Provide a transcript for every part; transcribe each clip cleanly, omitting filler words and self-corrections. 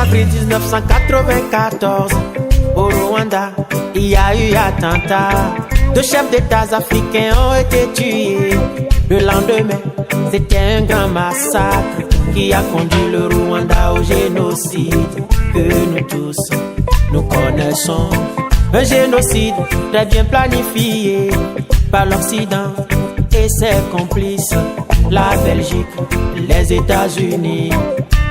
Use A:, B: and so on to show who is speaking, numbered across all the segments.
A: avril 1994, au Rwanda, il y a eu attentat. 2 chefs d'État africains ont été tués. Le lendemain, c'était un grand massacre qui a conduit le Rwanda au génocide que nous tous, nous connaissons. Un génocide très bien planifié par l'Occident et ses complices. La Belgique, les États-Unis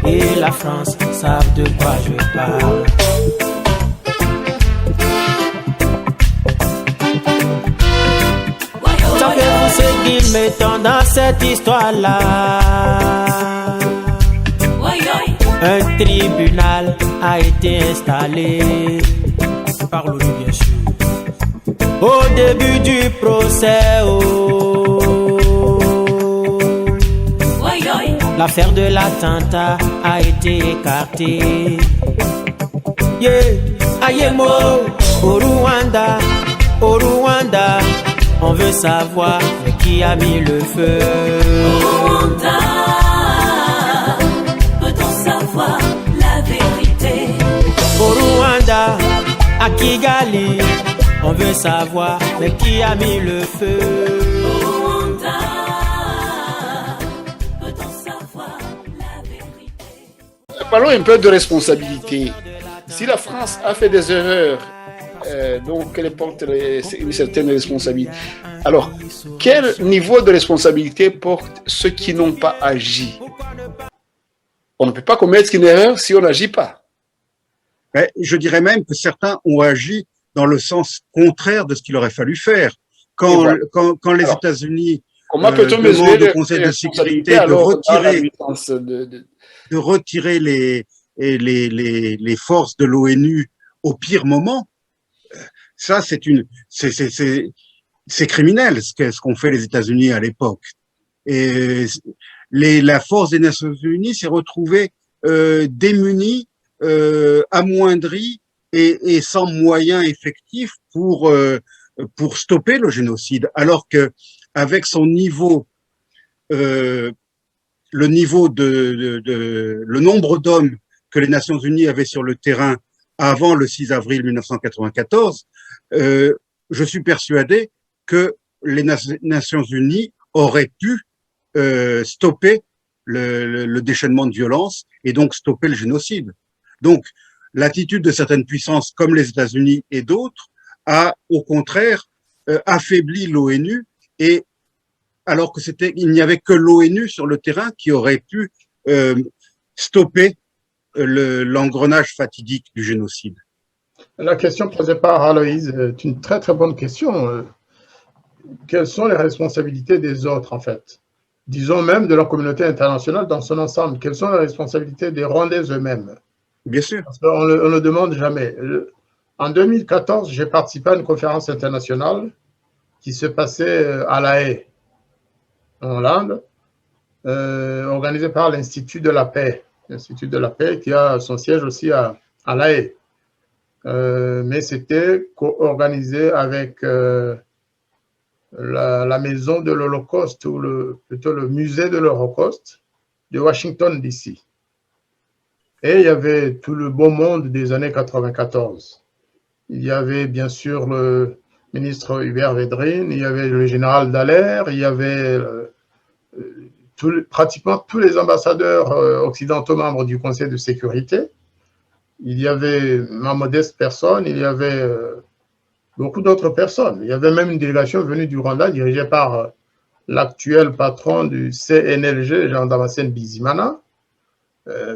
A: et la France savent de quoi je parle. Savez-vous ce qu'ils mettent dans cette histoire-là? Un tribunal a été installé par l'ONU, bien sûr. Au début du procès, l'affaire de l'attentat a été écartée. Yeah, Ayemo, au Rwanda, on veut savoir qui a mis le feu.
B: Au Rwanda, peut-on savoir la vérité?
A: Au Rwanda, à Kigali, on veut savoir qui a mis le feu.
B: Au Rwanda, peut-on savoir la vérité?
C: Parlons un peu de responsabilité. Si la France a fait des erreurs, donc elle porte une certaine responsabilité. Alors, quel niveau de responsabilité portent ceux qui n'ont pas agi? On ne peut pas commettre une erreur si on n'agit pas.
D: Mais je dirais même que certains ont agi dans le sens contraire de ce qu'il aurait fallu faire. Quand les États-Unis demandent au Conseil de sécurité de retirer les forces de l'ONU au pire moment, ça c'est criminel ce qu'ont fait les États-Unis à l'époque. Et la force des Nations Unies s'est retrouvée démunie, amoindrie et sans moyens effectifs pour stopper le génocide, alors que avec son niveau, le nombre d'hommes que les Nations Unies avaient sur le terrain avant le 6 avril 1994, je suis persuadé que les Nations Unies auraient pu stopper le déchaînement de violence et donc stopper le génocide. Donc, l'attitude de certaines puissances comme les États-Unis et d'autres a, au contraire, affaibli l'ONU, et alors que il n'y avait que l'ONU sur le terrain qui aurait pu stopper l'engrenage fatidique du génocide.
E: La question posée par Aloïse est une très très bonne question. Quelles sont les responsabilités des autres, en fait? Disons même de la communauté internationale dans son ensemble. Quelles sont les responsabilités des Rwandais eux-mêmes?
D: Bien sûr.
E: Parce qu'on ne le demande jamais. En 2014, j'ai participé à une conférence internationale qui se passait à La Haye, en Hollande, organisée par l'Institut de la Paix. L'Institut de la Paix qui a son siège aussi à La Haye. Mais c'était organisé avec la maison de l'Holocauste, ou plutôt le musée de l'Holocauste de Washington, D.C. Et il y avait tout le beau monde des années 94. Il y avait bien sûr le ministre Hubert Védrine, il y avait le général Dallaire, il y avait pratiquement tous les ambassadeurs occidentaux membres du Conseil de sécurité. Il y avait ma modeste personne, il y avait beaucoup d'autres personnes. Il y avait même une délégation venue du Rwanda dirigée par l'actuel patron du CNLG, Jean-Damascène Bizimana,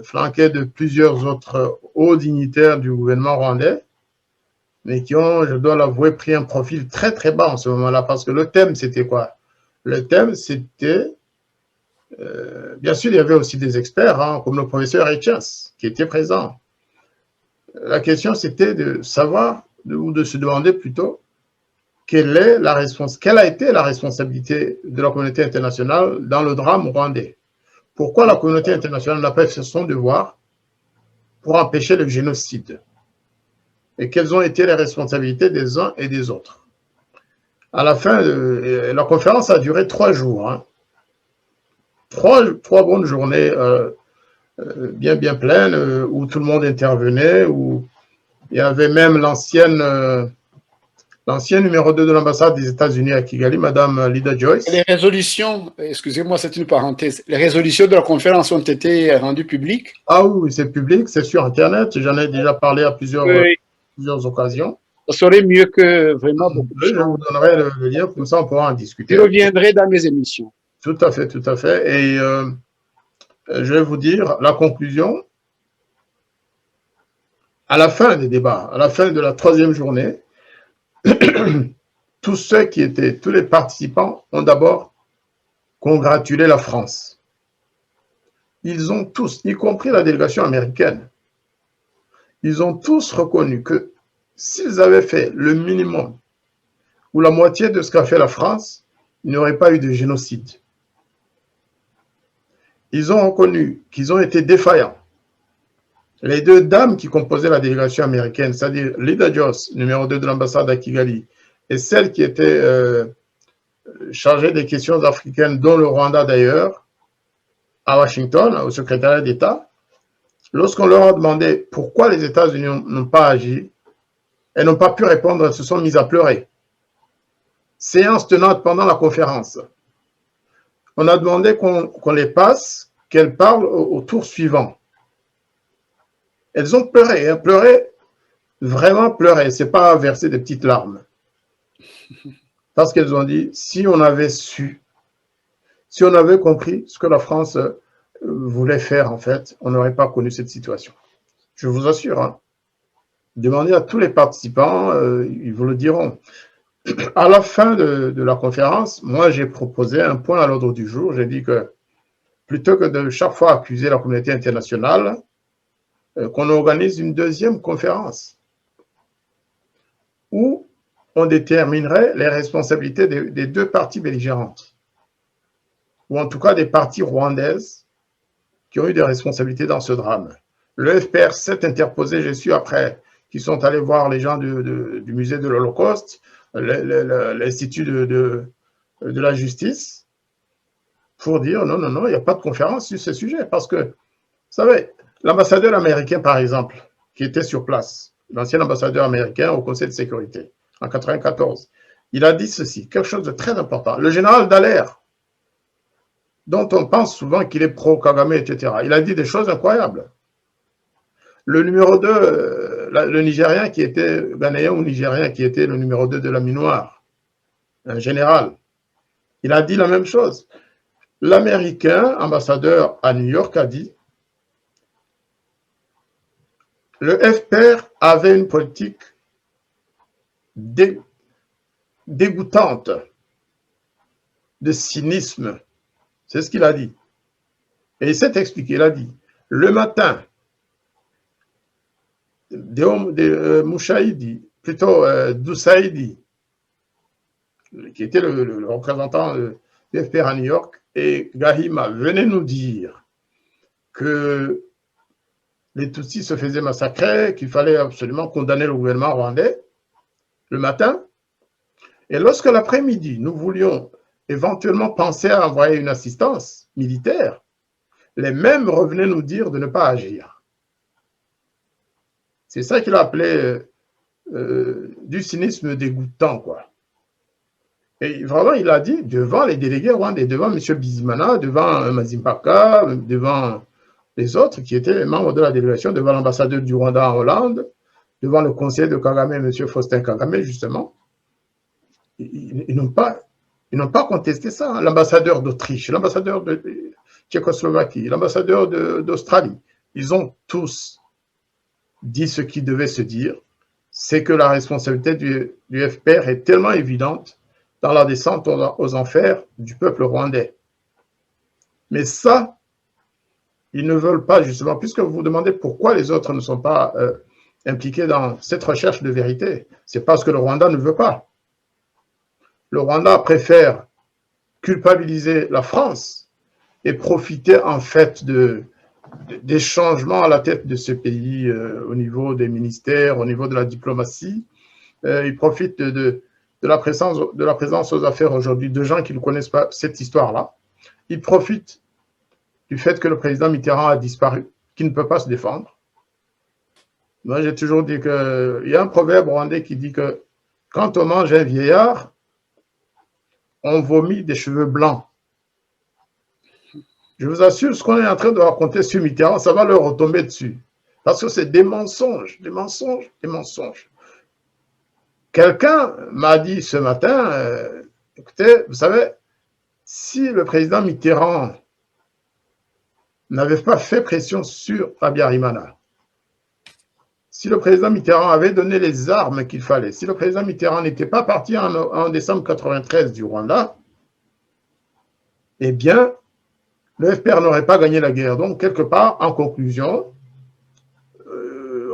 E: flanqué de plusieurs autres hauts dignitaires du gouvernement rwandais, mais qui ont, je dois l'avouer, pris un profil très très bas en ce moment-là, parce que le thème c'était quoi? Le thème c'était, bien sûr il y avait aussi des experts, hein, comme le professeur Etchens, qui était présent. La question c'était de savoir, ou de se demander plutôt, quelle a été la responsabilité de la communauté internationale dans le drame rwandais? Pourquoi la communauté internationale n'a pas fait son devoir pour empêcher le génocide? Et quelles ont été les responsabilités des uns et des autres? À la fin, la conférence a duré 3 jours. Hein. Trois bonnes journées. bien pleine, où tout le monde intervenait, où il y avait même l'ancienne numéro 2 de l'ambassade des États-Unis à Kigali, Madame Lida Joyce.
C: Les résolutions, excusez-moi, c'est une parenthèse, les résolutions de la conférence ont été rendues publiques.
E: Ah oui, c'est public, c'est sur Internet. J'en ai déjà parlé à plusieurs occasions.
C: Ça serait mieux que vraiment beaucoup de
E: Je
C: choses.
E: vous donnerai le lien, comme ça on pourra en discuter.
C: Je reviendrai dans mes émissions.
E: Tout à fait, tout à fait. Et je vais vous dire la conclusion. À la fin des débats, à la fin de la 3e journée, tous les participants ont d'abord congratulé la France. Ils ont tous, y compris la délégation américaine, ils ont tous reconnu que s'ils avaient fait le minimum ou la moitié de ce qu'a fait la France, il n'y aurait pas eu de génocide. Ils ont reconnu qu'ils ont été défaillants. Les 2 dames qui composaient la délégation américaine, c'est-à-dire Lida Joyce, numéro 2 de l'ambassade à Kigali, et celle qui était chargée des questions africaines, dont le Rwanda d'ailleurs, à Washington, au secrétariat d'État, lorsqu'on leur a demandé pourquoi les États-Unis n'ont pas agi, elles n'ont pas pu répondre, elles se sont mises à pleurer. Séance tenante pendant la conférence. On a demandé qu'on les passe, qu'elles parlent au tour suivant. Elles ont pleuré, pleuré, vraiment pleuré. Ce n'est pas verser des petites larmes. Parce qu'elles ont dit, si on avait su, si on avait compris ce que la France voulait faire, en fait, on n'aurait pas connu cette situation. Je vous assure, hein. Demandez à tous les participants, ils vous le diront. À la fin de la conférence, moi, j'ai proposé un point à l'ordre du jour. J'ai dit que plutôt que de chaque fois accuser la communauté internationale, qu'on organise une 2e conférence où on déterminerait les responsabilités des 2 parties belligérantes, ou en tout cas des parties rwandaises qui ont eu des responsabilités dans ce drame. Le FPR s'est interposé, j'ai su après, qui sont allés voir les gens du musée de l'Holocauste, l'Institut de la justice, pour dire non, il n'y a pas de conférence sur ce sujet. Parce que, vous savez, l'ambassadeur américain, par exemple, qui était sur place, l'ancien ambassadeur américain au Conseil de sécurité, en 1994, il a dit ceci, quelque chose de très important. Le général Dallaire, dont on pense souvent qu'il est pro-Kagame, etc., il a dit des choses incroyables. Le numéro 2, le Nigérien qui était, Ghanéen ou Nigérien qui était le numéro 2 de la Minoire, un général, il a dit la même chose. L'Américain, ambassadeur à New York, a dit le FPR avait une politique dégoûtante de cynisme. C'est ce qu'il a dit. Et il s'est expliqué, il a dit, le matin, Mouchaïdi, plutôt Doussaïdi, qui était le représentant du FPR à New York, et Gahima venait nous dire que les Tutsis se faisaient massacrer, qu'il fallait absolument condamner le gouvernement rwandais le matin. Et lorsque l'après-midi, nous voulions éventuellement penser à envoyer une assistance militaire, les mêmes revenaient nous dire de ne pas agir. C'est ça qu'il a appelé du cynisme dégoûtant, quoi. Et vraiment, il a dit devant les délégués rwandais, devant M. Bizimana, devant Mazimpaka, devant les autres qui étaient les membres de la délégation, devant l'ambassadeur du Rwanda en Hollande, devant le conseiller de Kagame, M. Faustin Kagame, justement, ils n'ont pas contesté ça. Hein. L'ambassadeur d'Autriche, l'ambassadeur de Tchécoslovaquie, l'ambassadeur d'Australie, ils ont tous dit ce qui devait se dire, c'est que la responsabilité du FPR est tellement évidente dans la descente aux enfers du peuple rwandais. Mais ça, ils ne veulent pas, justement, puisque vous vous demandez pourquoi les autres ne sont pas impliqués dans cette recherche de vérité. C'est parce que le Rwanda ne veut pas. Le Rwanda préfère culpabiliser la France et profiter en fait des changements à la tête de ce pays au niveau des ministères, au niveau de la diplomatie. Il profite de la présence aux affaires aujourd'hui de gens qui ne connaissent pas cette histoire-là. Il profite du fait que le président Mitterrand a disparu, qu'il ne peut pas se défendre. Moi, j'ai toujours dit qu'il y a un proverbe rwandais qui dit que quand on mange un vieillard, on vomit des cheveux blancs. Je vous assure, ce qu'on est en train de raconter sur Mitterrand, ça va leur retomber dessus. Parce que c'est des mensonges, des mensonges, des mensonges. Quelqu'un m'a dit ce matin, écoutez, vous savez, si le président Mitterrand n'avait pas fait pression sur Habyarimana, si le président Mitterrand avait donné les armes qu'il fallait, si le président Mitterrand n'était pas parti en décembre 1993 du Rwanda, eh bien, le FPR n'aurait pas gagné la guerre. Donc, quelque part, en conclusion,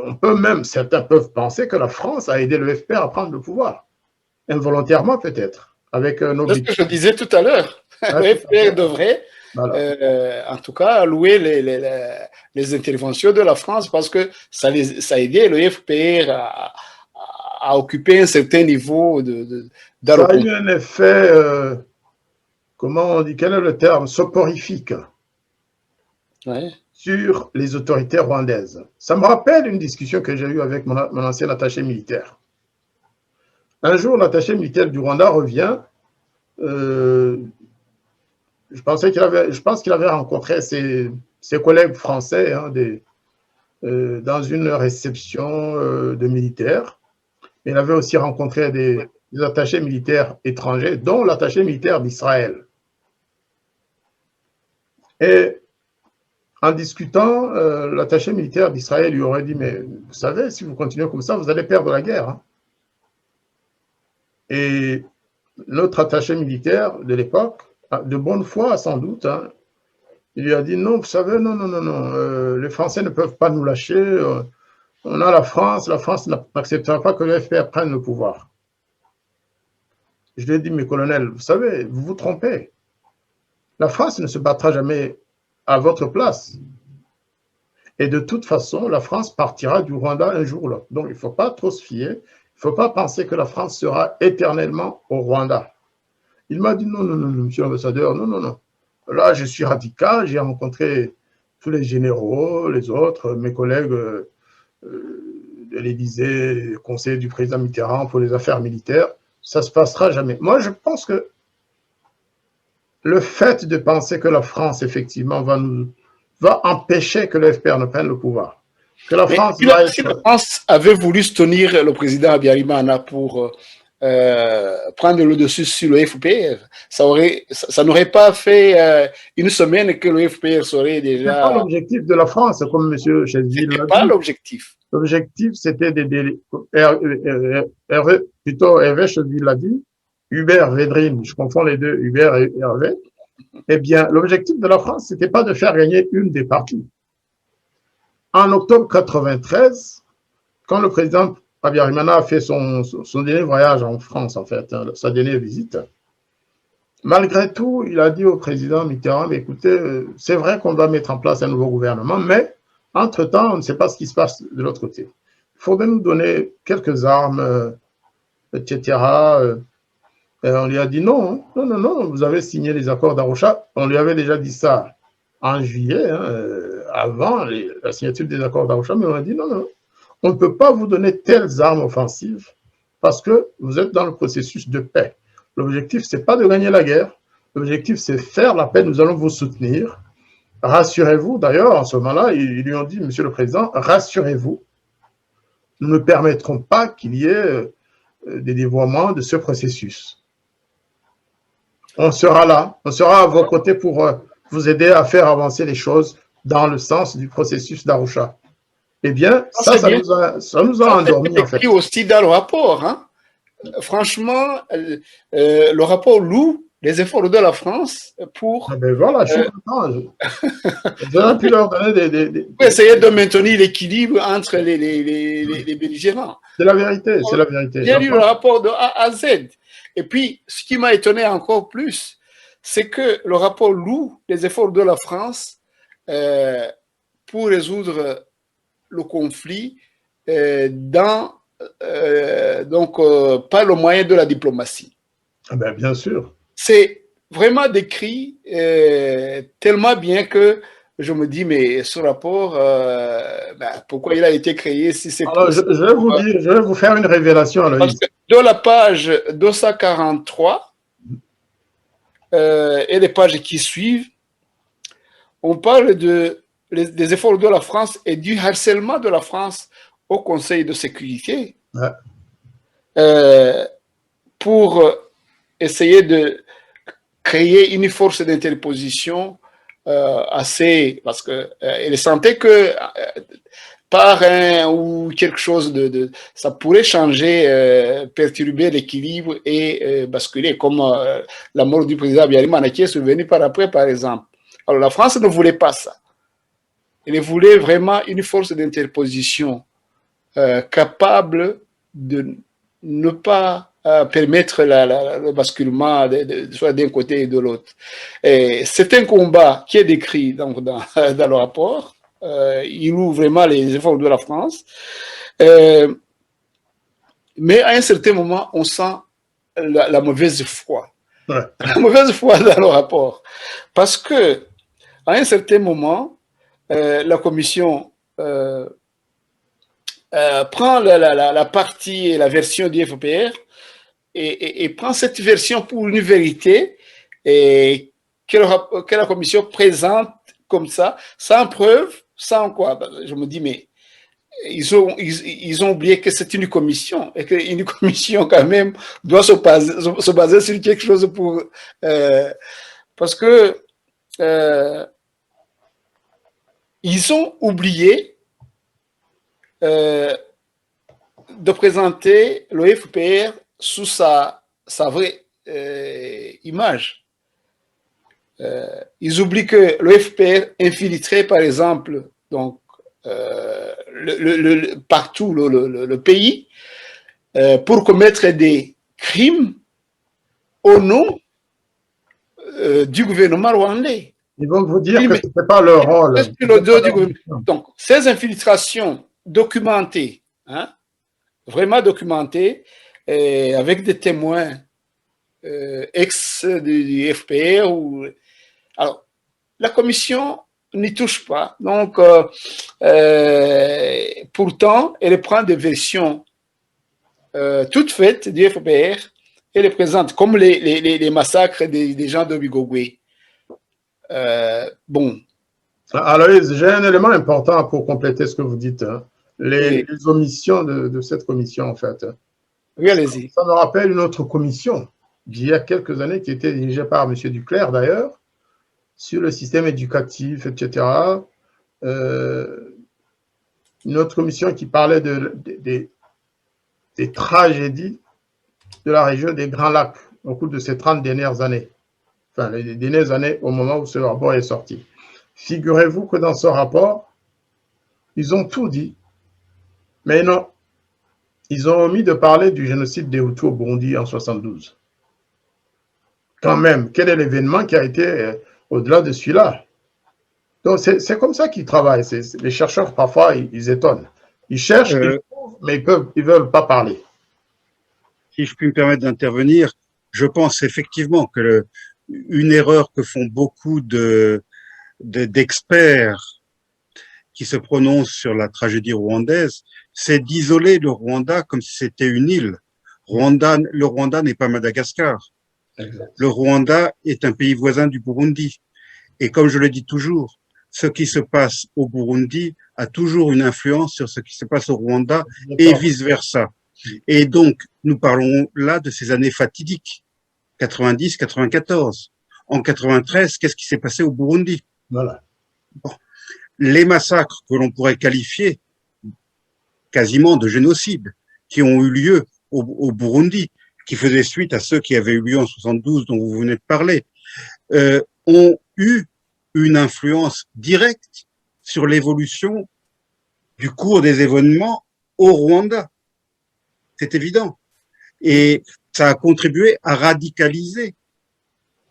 E: on peut même, certains peuvent penser que la France a aidé le FPR à prendre le pouvoir. Involontairement, peut-être. Avec un
C: C'est ce que je disais tout à l'heure. Le FPR devrait,
E: Voilà.
C: en tout cas, louer les interventions de la France parce que ça a aidé le FPR à occuper un certain niveau
E: Ça a eu un effet, comment on dit, quel est le terme, soporifique
C: Ouais.
E: sur les autorités rwandaises. Ça me rappelle une discussion que j'ai eue avec mon ancien attaché militaire. Un jour, l'attaché militaire du Rwanda revient. Je pense qu'il avait rencontré ses collègues français hein, dans une réception de militaires. Il avait aussi rencontré des attachés militaires étrangers, dont l'attaché militaire d'Israël. Et en discutant, l'attaché militaire d'Israël lui aurait dit, mais vous savez, si vous continuez comme ça, vous allez perdre la guerre. Hein. Et notre attaché militaire de l'époque, de bonne foi sans doute, hein, il lui a dit, non, vous savez, non, les Français ne peuvent pas nous lâcher, on a la France n'acceptera pas que le FPR prenne le pouvoir. Je lui ai dit, mais colonel, vous savez, vous vous trompez. La France ne se battra jamais à votre place. Et de toute façon, la France partira du Rwanda un jour ou l'autre. Donc, il ne faut pas trop se fier. Il ne faut pas penser que la France sera éternellement au Rwanda. Il m'a dit, non, monsieur l'ambassadeur, non. Là, je suis radical. J'ai rencontré tous les généraux, les autres, mes collègues de l'Élysée, conseiller du président Mitterrand pour les affaires militaires. Ça ne se passera jamais. Moi, je pense que le fait de penser que la France, effectivement, va empêcher que le FPR ne prenne le pouvoir. Que la France
C: si la France avait voulu soutenir le président Habyarimana pour prendre le dessus sur le FPR, ça n'aurait pas fait une semaine que le FPR serait déjà...
E: Ce n'est pas l'objectif de la France, comme M. Chesville l'a dit.
C: Ce n'est pas l'objectif.
E: L'objectif, c'était d'aider... Plutôt, Hervé Chesville l'a dit, Hubert Védrine, je confonds les deux, Hubert et Hervé. Eh bien, l'objectif de la France, ce n'était pas de faire gagner une des parties. En octobre 1993, quand le président Habyarimana a fait son dernier voyage en France, en fait, hein, sa dernière visite, malgré tout, il a dit au président Mitterrand, écoutez, c'est vrai qu'on doit mettre en place un nouveau gouvernement, mais entre-temps, on ne sait pas ce qui se passe de l'autre côté. Il faudrait nous donner quelques armes, etc. Et on lui a dit non, vous avez signé les accords d'Arusha. On lui avait déjà dit ça en juillet, hein, avant la signature des accords d'Arusha, mais on a dit non, on ne peut pas vous donner telles armes offensives parce que vous êtes dans le processus de paix. L'objectif, ce n'est pas de gagner la guerre. L'objectif, c'est faire la paix. Nous allons vous soutenir. Rassurez-vous. D'ailleurs, en ce moment-là, ils lui ont dit, Monsieur le Président, rassurez-vous. Nous ne permettrons pas qu'il y ait des dévoiements de ce processus. On sera là. On sera à vos côtés pour vous aider à faire avancer les choses dans le sens du processus d'Arusha. Eh bien, ça nous a endormis, en fait.
C: C'est écrit aussi dans le rapport. Hein. Franchement, le rapport loue les efforts de la France pour...
E: Ah ben voilà, je suis content. J'aurais pu leur donner
C: pour essayer de maintenir l'équilibre entre les belligérants.
E: C'est la vérité, c'est la vérité.
C: J'ai lu le rapport de A à Z. Et puis, ce qui m'a étonné encore plus, c'est que le rapport loue les efforts de la France pour résoudre le conflit donc par le moyen de la diplomatie.
E: Ah ben, bien sûr.
C: C'est vraiment décrit tellement bien que je me dis, mais ce rapport, pourquoi il a été créé si c'est
E: Alors, je vais vous dire, je vais vous faire une révélation,
C: Parce
E: Aloïs.
C: que dans la page 243 et les pages qui suivent, on parle des efforts de la France et du harcèlement de la France au Conseil de sécurité
E: Ouais.
C: pour essayer de créer une force d'interposition assez, parce qu'elle sentait que par un ou quelque chose ça pourrait changer, perturber l'équilibre et basculer, comme la mort du président Habyarimana qui est survenue par après, par exemple. Alors la France ne voulait pas ça. Elle voulait vraiment une force d'interposition capable de ne pas permettre le basculement soit d'un côté et de l'autre. C'est un combat qui est décrit dans le rapport. Il ouvre vraiment les efforts de la France. Mais à un certain moment, on sent la mauvaise foi.
E: Ouais.
C: La mauvaise foi dans le rapport. Parce que, à un certain moment, la commission prend la partie et la version du FPR et prend cette version pour une vérité et que la commission présente comme ça, sans preuve, sans quoi. Je me dis, mais ils ont oublié que c'est une commission et qu'une commission, quand même, doit se baser sur quelque chose pour. Parce que ils ont oublié de présenter le FPR sous sa vraie image. Ils oublient que le FPR infiltrait, par exemple, donc, partout le pays pour commettre des crimes au nom du gouvernement rwandais.
E: Ils vont vous dire
C: Oui,
E: que ce n'est pas leur rôle.
C: Donc, ces infiltrations documentées, hein, vraiment documentées, avec des témoins ex du FPR. Alors, la commission n'y touche pas. Donc, pourtant, elle prend des versions toutes faites du FPR et les présente comme les massacres des gens de Bigogwe. Bon.
E: Aloïs, j'ai un élément important pour compléter ce que vous dites. Hein. Les omissions de cette commission, en fait.
C: Oui, allez-y.
E: Ça me rappelle une autre commission d'il y a quelques années qui était dirigée par M. Duclerc, d'ailleurs, sur le système éducatif, etc. Une autre commission qui parlait des tragédies de la région des Grands Lacs au cours de ces 30 dernières années. Enfin, les dernières années au moment où ce rapport est sorti. Figurez-vous que dans ce rapport, ils ont tout dit, mais non, ils ont omis de parler du génocide des Hutus au Burundi en 72. Quand même, quel est l'événement qui a été au-delà de celui-là? Donc, c'est comme ça qu'ils travaillent. Les chercheurs, parfois, ils étonnent. Ils cherchent, ils trouvent, mais ils ne veulent pas parler.
D: Si je puis me permettre d'intervenir, je pense effectivement que une erreur que font beaucoup d'experts qui se prononcent sur la tragédie rwandaise, c'est d'isoler le Rwanda comme si c'était une île. Le Rwanda n'est pas Madagascar.
E: Exact.
D: Le Rwanda est un pays voisin du Burundi. Et comme je le dis toujours, ce qui se passe au Burundi a toujours une influence sur ce qui se passe au Rwanda et vice-versa. Et donc, nous parlons là de ces années fatidiques, 90, 94. En 93, qu'est-ce qui s'est passé au Burundi?
E: Voilà.
D: Bon. Les massacres que l'on pourrait qualifier quasiment de génocide qui ont eu lieu au Burundi, qui faisaient suite à ceux qui avaient eu lieu en 72 dont vous venez de parler, ont eu une influence directe sur l'évolution du cours des événements au Rwanda. C'est évident. Et ça a contribué à radicaliser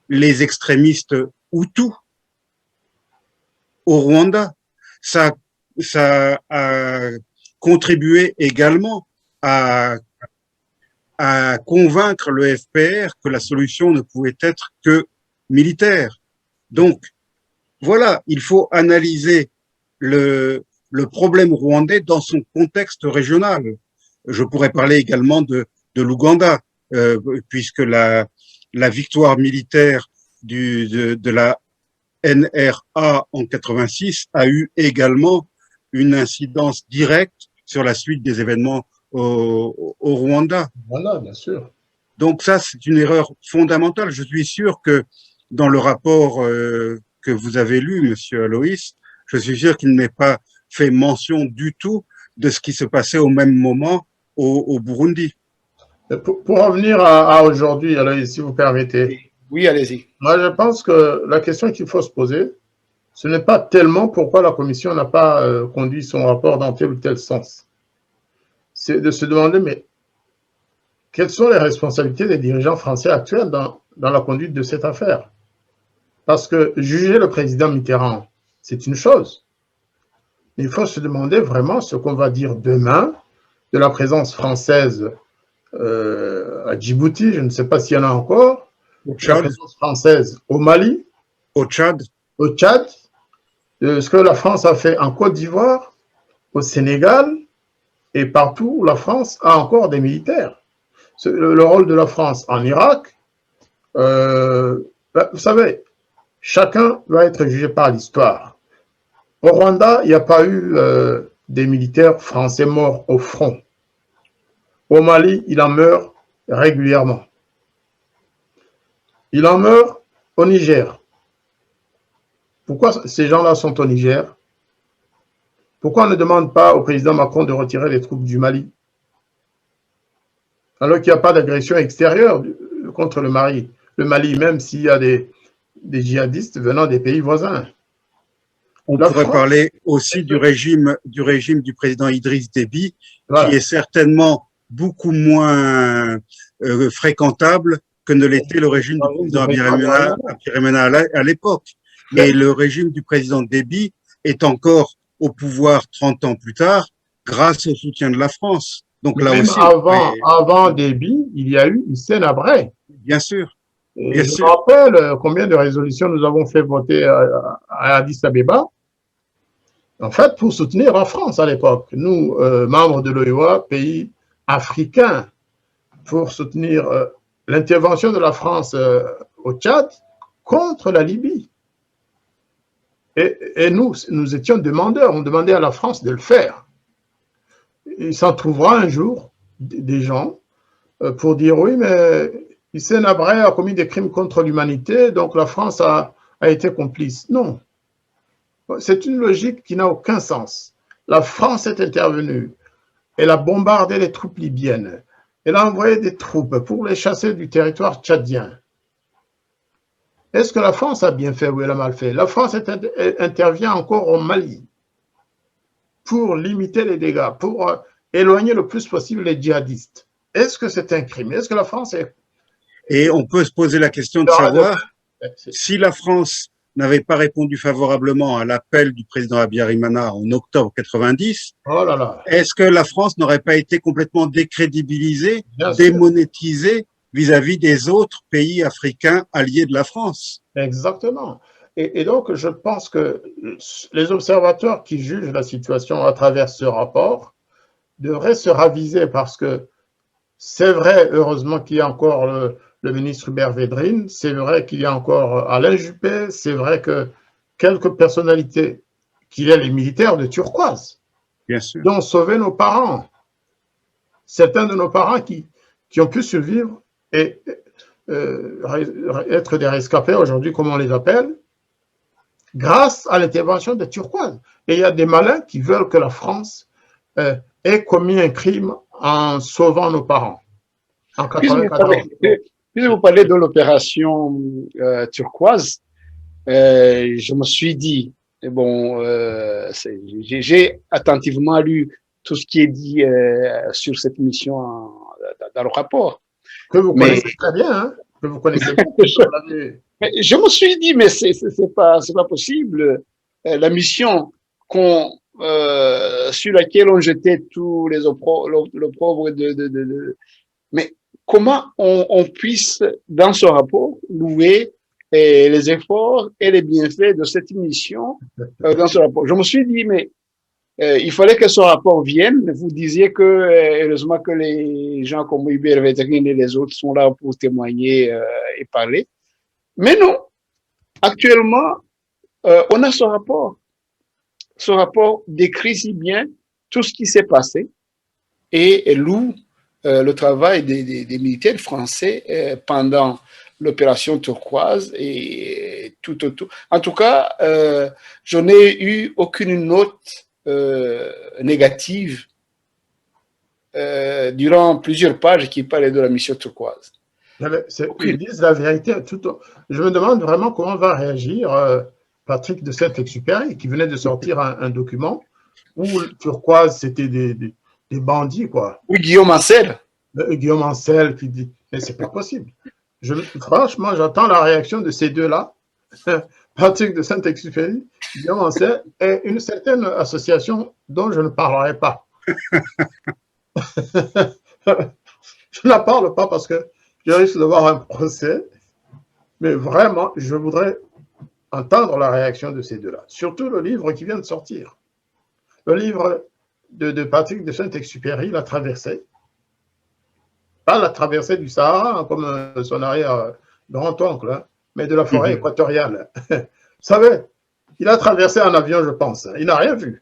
D: les extrémistes Hutus au Rwanda. Ça a contribué également à convaincre le FPR que la solution ne pouvait être que militaire. Donc, voilà, il faut analyser le problème rwandais dans son contexte régional. Je pourrais parler également de l'Ouganda, puisque la victoire militaire de la NRA en 86 a eu également une incidence directe sur la suite des événements au Rwanda.
E: Voilà, bien sûr.
D: Donc ça, c'est une erreur fondamentale. Je suis sûr que dans le rapport que vous avez lu, Monsieur Aloïs, je suis sûr qu'il n'est pas fait mention du tout de ce qui se passait au même moment au Burundi.
E: Pour revenir à aujourd'hui, Aloïs, si vous permettez,
C: Oui, allez-y.
E: moi je pense que la question qu'il faut se poser, ce n'est pas tellement pourquoi la Commission n'a pas conduit son rapport dans tel ou tel sens. C'est de se demander, mais quelles sont les responsabilités des dirigeants français actuels dans la conduite de cette affaire? Parce que juger le président Mitterrand, c'est une chose. Il faut se demander vraiment ce qu'on va dire demain de la présence française à Djibouti, je ne sais pas s'il y en a encore,
D: Au
E: la
D: Tchad,
E: présence française au Mali,
D: au Tchad,
E: au Tchad, ce que la France a fait en Côte d'Ivoire, au Sénégal, et partout où la France a encore des militaires. Le rôle de la France en Irak, vous savez, chacun doit être jugé par l'histoire. Au Rwanda, il n'y a pas eu des militaires français morts au front. Au Mali, il en meurt régulièrement. Il en meurt au Niger. Pourquoi ces gens-là sont au Niger? Pourquoi on ne demande pas au président Macron de retirer les troupes du Mali? Alors qu'il n'y a pas d'agression extérieure contre le Mali, même s'il y a des djihadistes venant des pays voisins.
D: on
E: La
D: pourrait
E: France-
D: parler aussi du régime du président Idriss Déby,
E: Voilà.
D: qui est certainement beaucoup moins fréquentable que ne l'était le régime du président Abiyarimana à l'époque. Et le régime du président Déby est encore au pouvoir 30 ans plus tard grâce au soutien de la France. Donc là
E: Même
D: aussi,
E: avant Déby, il y a eu Hissène Habré.
D: bien sûr,
E: Et
D: Bien
E: je
D: sûr.
E: me rappelle combien de résolutions nous avons fait voter à Addis Abeba, en fait, pour soutenir la France à l'époque. Nous, membres de l'OEA, pays africains, pour soutenir l'intervention de la France au Tchad contre la Libye. Et nous étions demandeurs, on demandait à la France de le faire. Il s'en trouvera un jour des gens pour dire oui, mais Hissène Habré a commis des crimes contre l'humanité, donc la France a été complice. Non. C'est une logique qui n'a aucun sens. La France est intervenue. Elle a bombardé les troupes libyennes. Elle a envoyé des troupes pour les chasser du territoire tchadien. Est-ce que la France a bien fait ou elle a mal fait? La France intervient encore au Mali pour limiter les dégâts, pour éloigner le plus possible les djihadistes. Est-ce que c'est un crime? Est-ce que la France est...
D: et on peut se poser la question de savoir si la France n'avait pas répondu favorablement à l'appel du président Abiyarimana en octobre 90,
E: Oh là là.
D: est-ce que la France n'aurait pas été complètement décrédibilisée,
E: Bien sûr.
D: démonétisée vis-à-vis des autres pays africains alliés de la France?
E: Exactement. Et donc, je pense que les observateurs qui jugent la situation à travers ce rapport devraient se raviser parce que c'est vrai, heureusement qu'il y a encore le ministre Hubert Védrine, c'est vrai qu'il y a encore Alain Juppé, c'est vrai que quelques personnalités, qu'il y a les militaires de Turquoise,
D: Bien sûr.
E: qui ont sauvé nos parents. Certains de nos parents qui ont pu survivre et être des rescapés aujourd'hui, comme on les appelle, grâce à l'intervention de Turquoise. Et il y a des malins qui veulent que la France ait commis un crime en sauvant nos parents. En 94.
C: Puisque vous parlez de l'opération turquoise, je me suis dit, bon, j'ai attentivement lu tout ce qui est dit sur cette mission dans le rapport.
E: Que vous connaissez très bien, hein? Que vous connaissez bien.
C: Mais je me suis dit, mais c'est pas possible. La mission sur laquelle on jetait tous les l'opprobre mais comment on puisse, dans ce rapport, louer et les efforts et les bienfaits de cette mission dans ce rapport. Je me suis dit, mais il fallait que ce rapport vienne. Vous disiez que, heureusement que les gens comme Hubert Védrine et les autres sont là pour témoigner et parler. Mais non, actuellement, on a ce rapport. Ce rapport décrit si bien tout ce qui s'est passé et loue le travail des militaires français pendant l'opération turquoise et tout autour. En tout cas, je n'ai eu aucune note négative durant plusieurs pages qui parlaient de la mission turquoise.
E: Ils disent la vérité. Je me demande vraiment comment va réagir Patrick de Saint-Exupéry, qui venait de sortir un document où turquoise, c'était des bandits, quoi.
C: Oui, Guillaume Ancel.
E: Guillaume Ancel qui dit, mais c'est pas possible. Franchement, j'attends la réaction de ces deux-là, Patrick de Saint-Exupéry, Guillaume Ancel, et une certaine association dont je ne parlerai pas. Je n'en parle pas parce que je risque d'avoir un procès, mais vraiment, je voudrais entendre la réaction de ces deux-là. Surtout le livre qui vient de sortir. Le livre de Patrick de Saint-Exupéry, La Traversée. Pas la traversée du Sahara, comme son arrière-grand-oncle, hein, mais de la forêt équatoriale. Vous savez, il a traversé en avion, je pense. Il n'a rien vu.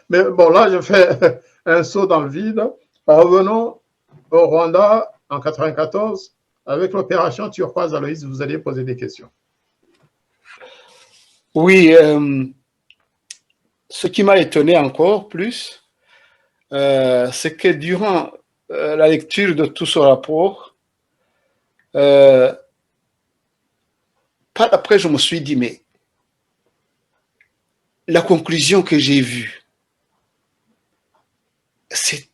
E: Mais bon, là, je fais un saut dans le vide. Revenons au Rwanda en 1994 avec l'opération turquoise. Aloïs, vous allez poser des questions.
C: Oui, ce qui m'a étonné encore plus, c'est que durant la lecture de tout ce rapport, par après, je me suis dit, mais la conclusion que j'ai vue, c'est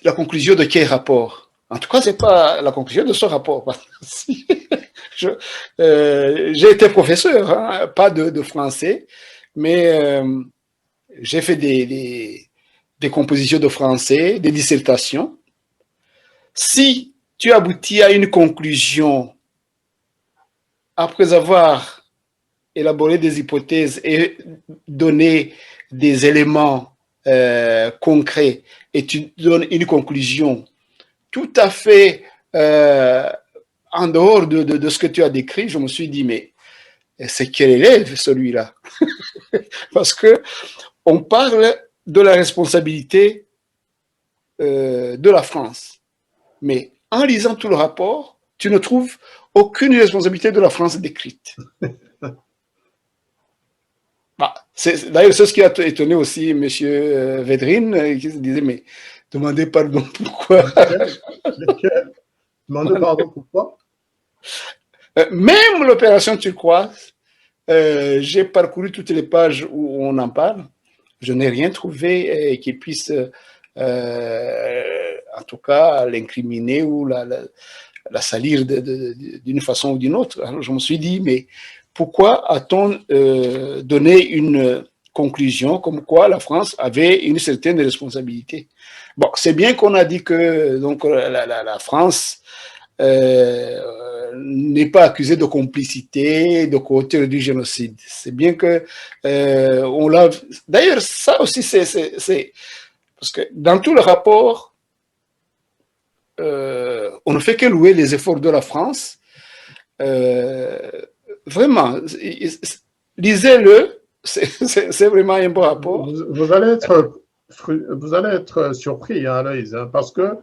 C: la conclusion de quel rapport? En tout cas, c'est pas la conclusion de ce rapport. J'ai été professeur, hein, pas de français, mais j'ai fait des compositions de français, des dissertations. Si tu aboutis à une conclusion après avoir élaboré des hypothèses et donné des éléments concrets, et tu donnes une conclusion tout à fait en dehors de ce que tu as décrit, je me suis dit, mais c'est quel élève celui-là? Parce que on parle de la responsabilité de la France. Mais en lisant tout le rapport, tu ne trouves aucune responsabilité de la France décrite. D'ailleurs, c'est ce qui a étonné aussi M. Védrine, qui se disait, mais demandez pardon, pourquoi?
E: Demandez pardon, pourquoi?
C: Même l'opération turquoise, j'ai parcouru toutes les pages où on en parle. Je n'ai rien trouvé qui puisse, en tout cas, l'incriminer ou la salir d'une façon ou d'une autre. Alors, je me suis dit, mais pourquoi a-t-on donné une conclusion comme quoi la France avait une certaine responsabilité? Bon, c'est bien qu'on a dit que donc, la France n'est pas accusée de complicité, de co-auteur du génocide. C'est bien que on l'a. D'ailleurs, ça aussi, c'est parce que dans tout le rapport, on ne fait que louer les efforts de la France. Vraiment, lisez-le, c'est vraiment un bon rapport.
E: Vous allez être surpris, hein, Aloïs, hein, parce que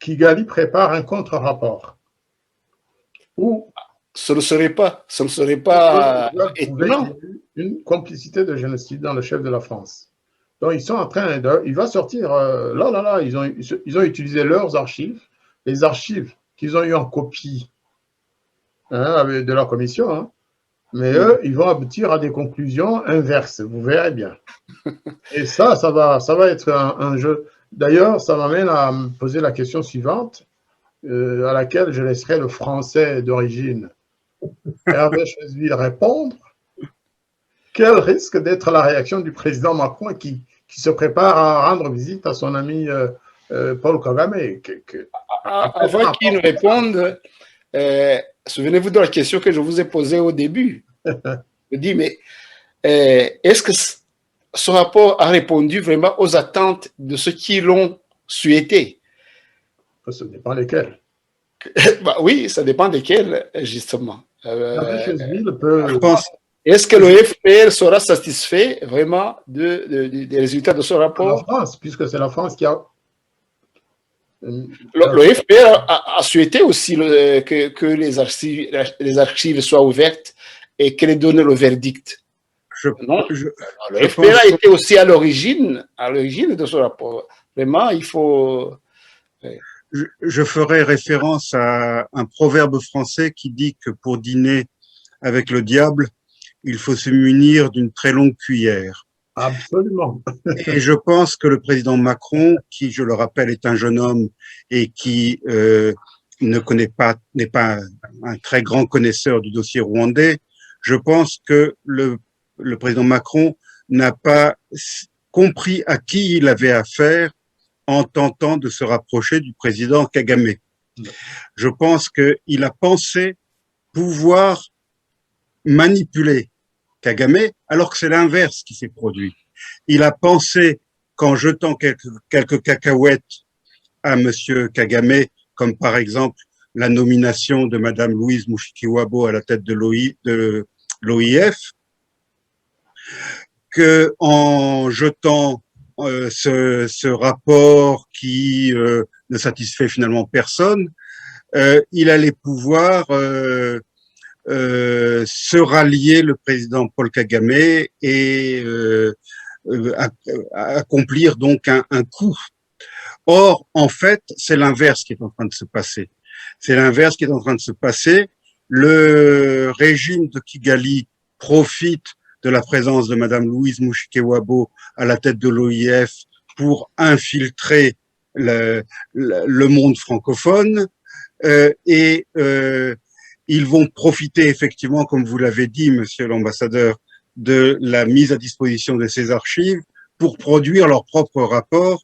E: Kigali prépare un contre-rapport.
C: Ce ne serait pas étonnant.
E: Une complicité de génocide dans le chef de la France. Donc, ils sont en train il va sortir, ils ont utilisé leurs archives, les archives qu'ils ont eu en copie, hein, de la commission, hein, mais eux, ils vont aboutir à des conclusions inverses, vous verrez bien. Et ça va être un jeu. D'ailleurs, ça m'amène à me poser la question suivante, à laquelle je laisserai le Français d'origine Hervé Chesville répondre. Quel risque d'être la réaction du président Macron qui se prépare à rendre visite à son ami Paul Kagame?
C: Avant qu'il ne réponde, souvenez-vous de la question que je vous ai posée au début. Je dis, mais est-ce que ce rapport a répondu vraiment aux attentes de ceux qui l'ont souhaité?
E: Ça dépend lesquels.
C: Bah, oui, ça dépend desquels, justement.
E: La Richesville
D: Je
E: peut.
D: pense,
C: Est-ce que le FPR sera satisfait vraiment des résultats de ce
E: La
C: rapport?
E: France, puisque c'est la France qui a.
C: Le FPR a souhaité aussi que les archives soient ouvertes et qu'elles donnent le verdict.
D: je,
C: Non,
D: je,
C: le
D: je
C: FPR a
D: pense,
C: été aussi à l'origine de ce rapport. Vraiment, il faut.
D: je ferai référence à un proverbe français qui dit que pour dîner avec le diable, il faut se munir d'une très longue cuillère.
E: Absolument.
D: Et je pense que le président Macron, qui, je le rappelle, est un jeune homme et qui ne connaît pas, n'est pas un très grand connaisseur du dossier rwandais, je pense que le président Macron n'a pas compris à qui il avait affaire en tentant de se rapprocher du président Kagame. Je pense qu'il a pensé pouvoir manipuler Kagame, alors que c'est l'inverse qui s'est produit. Il a pensé qu'en jetant quelques cacahuètes à Monsieur Kagame, comme par exemple la nomination de Madame Louise Mushikiwabo à la tête de l'OIF, que en jetant ce rapport qui ne satisfait finalement personne, il allait pouvoir se rallier le président Paul Kagame et accomplir donc un coup. Or, en fait, c'est l'inverse qui est en train de se passer. C'est l'inverse qui est en train de se passer. Le régime de Kigali profite de la présence de Madame Louise Mushikiwabo à la tête de l'OIF pour infiltrer le monde francophone et ils vont profiter effectivement, comme vous l'avez dit, Monsieur l'ambassadeur, de la mise à disposition de ces archives pour produire leur propre rapport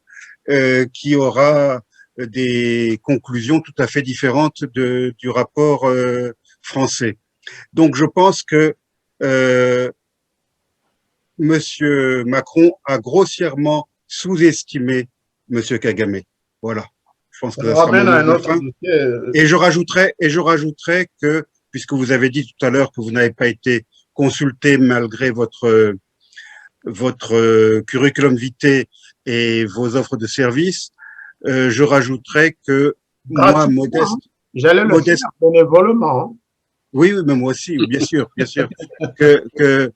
D: qui aura des conclusions tout à fait différentes du rapport français. Donc je pense que Monsieur Macron a grossièrement sous-estimé Monsieur Kagame. Voilà. Je pense que ça sera mon mot de fin. Et je rajouterai que, puisque vous avez dit tout à l'heure que vous n'avez pas été consulté malgré votre curriculum vitae et vos offres de services, je rajouterai que moi, modeste,
E: j'allais le faire bénévolement.
D: Oui, mais moi aussi, bien sûr, que